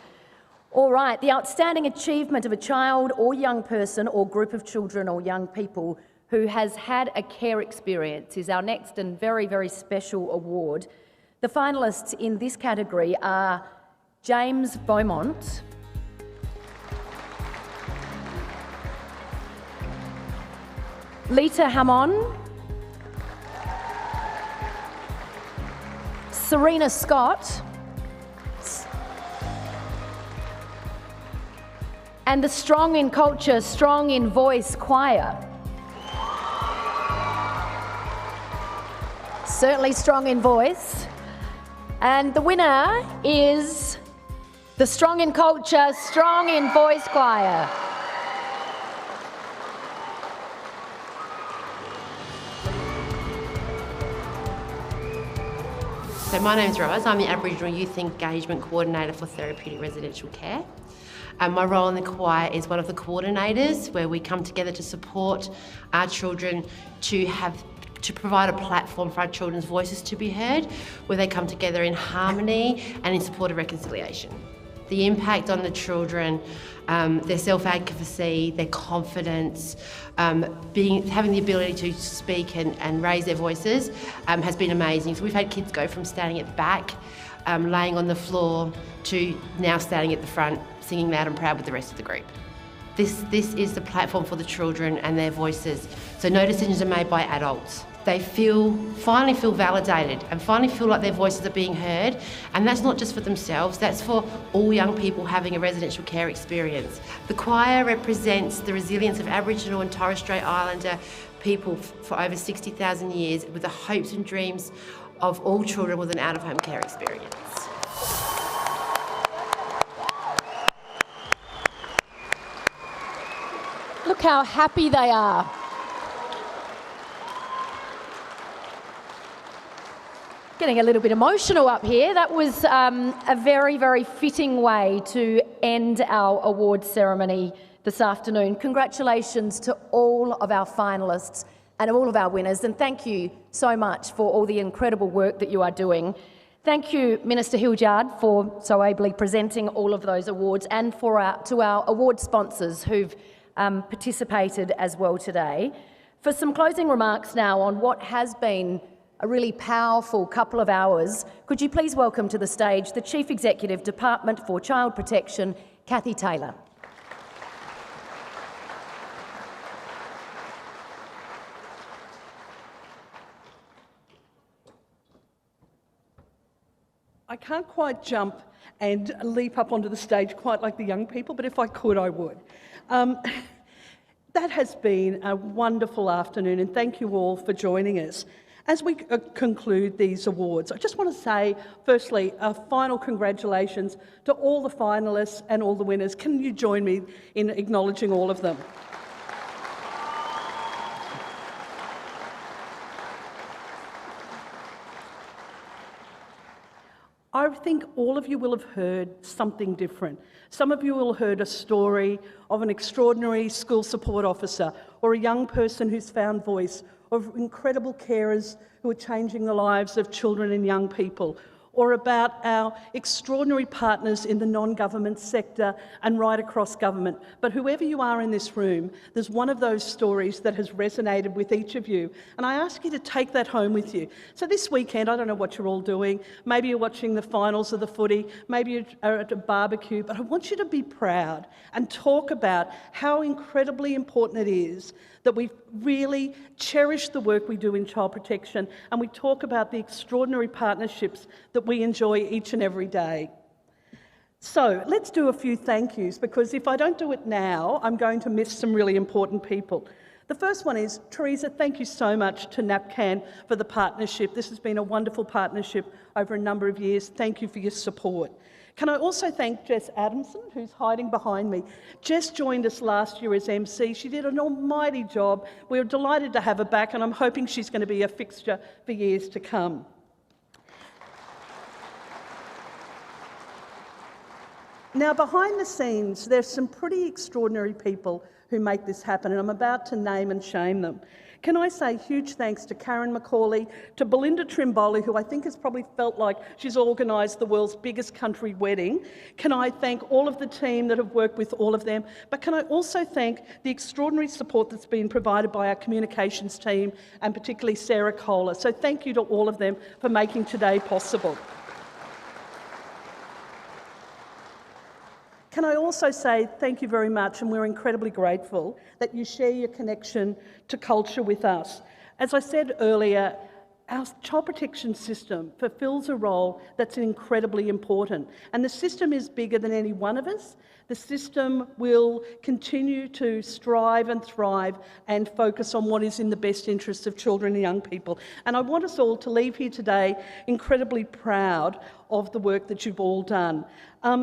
All right, the outstanding achievement of a child or young person or group of children or young people who has had a care experience is our next and very, very special award. The finalists in this category are James Beaumont, Lita Hamon, Serena Scott, and the Strong in Culture, Strong in Voice choir. Certainly strong in voice. And the winner is the Strong in Culture, Strong in Voice choir. So my name's Rose, I'm the Aboriginal Youth Engagement Coordinator for Therapeutic Residential Care. My role in the choir is one of the coordinators, where we come together to support our children to provide a platform for our children's voices to be heard, where they come together in harmony and in support of reconciliation. The impact on the children, their self-advocacy, their confidence, having the ability to speak and raise their voices has been amazing. So we've had kids go from standing at the back, laying on the floor, to now standing at the front, singing loud and proud with the rest of the group. This is the platform for the children and their voices. So no decisions are made by adults. They finally feel validated and finally feel like their voices are being heard. And that's not just for themselves, that's for all young people having a residential care experience. The choir represents the resilience of Aboriginal and Torres Strait Islander people for over 60,000 years, with the hopes and dreams of all children with an out-of-home care experience. Look how happy they are. Getting a little bit emotional up here. That was a very, very fitting way to end our awards ceremony this afternoon. Congratulations to all of our finalists and all of our winners, and thank you so much for all the incredible work that you are doing. Thank you, Minister Hildyard, for so ably presenting all of those awards, and to our award sponsors who've participated as well today. For some closing remarks now on what has been a really powerful couple of hours, could you please welcome to the stage the Chief Executive, Department for Child Protection, Cathy Taylor. I can't quite jump and leap up onto the stage quite like the young people, but if I could, I would. That has been a wonderful afternoon, and thank you all for joining us. As we conclude these awards, I just want to say, firstly, a final congratulations to all the finalists and all the winners. Can you join me in acknowledging all of them? I think all of you will have heard something different. Some of you will have heard a story of an extraordinary school support officer or a young person who's found voice, of incredible carers who are changing the lives of children and young people, or about our extraordinary partners in the non-government sector and right across government. But whoever you are in this room, there's one of those stories that has resonated with each of you, and I ask you to take that home with you. So this weekend, I don't know what you're all doing, maybe you're watching the finals of the footy, maybe you are at a barbecue, but I want you to be proud and talk about how incredibly important it is that we really cherish the work we do in child protection, and we talk about the extraordinary partnerships that we enjoy each and every day. So let's do a few thank yous, because if I don't do it now, I'm going to miss some really important people. The first one is, Teresa, thank you so much to NAPCAN for the partnership. This has been a wonderful partnership over a number of years. Thank you for your support. Can I also thank Jess Adamson, who's hiding behind me. Jess joined us last year as MC. She did an almighty job. We're delighted to have her back, and I'm hoping she's going to be a fixture for years to come. Now, behind the scenes, there's some pretty extraordinary people who make this happen, and I'm about to name and shame them. Can I say huge thanks to Karen McCauley, to Belinda Trimboli, who I think has probably felt like she's organised the world's biggest country wedding. Can I thank all of the team that have worked with all of them? But can I also thank the extraordinary support that's been provided by our communications team, and particularly Sarah Kohler. So thank you to all of them for making today possible. Can I also say thank you very much, and we're incredibly grateful that you share your connection to culture with us. As I said earlier, our child protection system fulfills a role that's incredibly important, and the system is bigger than any one of us. The system will continue to strive and thrive and focus on what is in the best interests of children and young people. And I want us all to leave here today incredibly proud of the work that you've all done.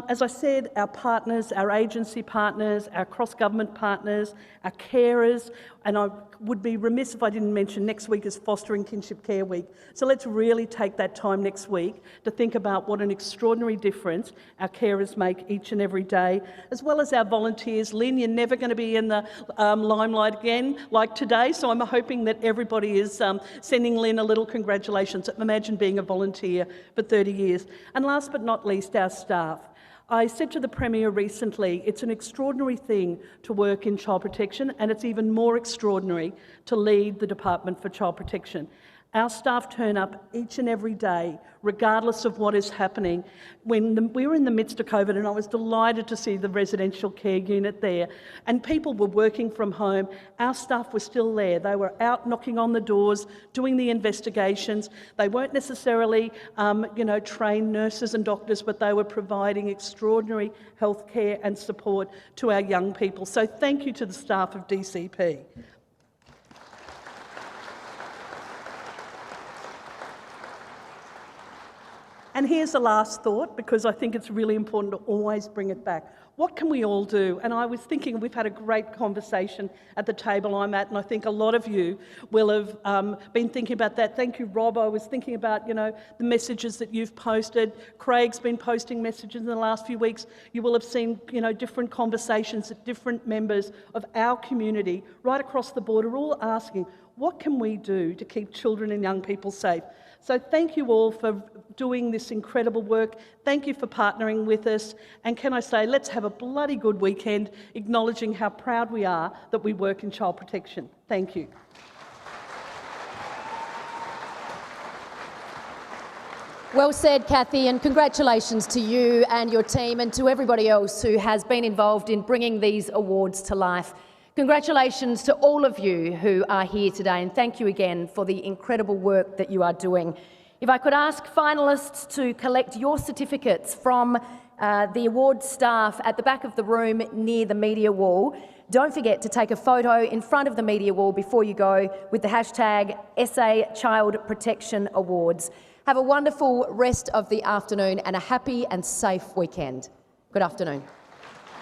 As I said, our partners, our agency partners, our cross-government partners, our carers, and I would be remiss if I didn't mention next week is Fostering Kinship Care Week. So let's really take that time next week to think about what an extraordinary difference our carers make each and every day, as well as our volunteers. Lynn, you're never going to be in the limelight again like today, so I'm hoping that everybody is sending Lynn a little congratulations. Imagine being a volunteer for 30 years. And last but not least, our staff. I said to the Premier recently, it's an extraordinary thing to work in child protection, and it's even more extraordinary to lead the Department for Child Protection. Our staff turn up each and every day, regardless of what is happening. We were in the midst of COVID, and I was delighted to see the residential care unit there, and people were working from home. Our staff were still there. They were out knocking on the doors, doing the investigations. They weren't necessarily, trained nurses and doctors, but they were providing extraordinary health care and support to our young people. So thank you to the staff of DCP. And here's the last thought, because I think it's really important to always bring it back. What can we all do? And I was thinking, we've had a great conversation at the table I'm at, and I think a lot of you will have been thinking about that. Thank you, Rob. I was thinking about, the messages that you've posted. Craig's been posting messages in the last few weeks. You will have seen, different conversations that different members of our community right across the board are all asking, what can we do to keep children and young people safe? So thank you all for doing this incredible work. Thank you for partnering with us. And can I say, let's have a bloody good weekend, acknowledging how proud we are that we work in child protection. Thank you. Well said, Kathy, and congratulations to you and your team, and to everybody else who has been involved in bringing these awards to life. Congratulations to all of you who are here today, and thank you again for the incredible work that you are doing If I could ask finalists to collect your certificates from the award staff at the back of the room near the media wall. Don't forget to take a photo in front of the media wall before you go with the hashtag SA Child Protection Awards. Have a wonderful rest of the afternoon and a happy and safe weekend. Good afternoon.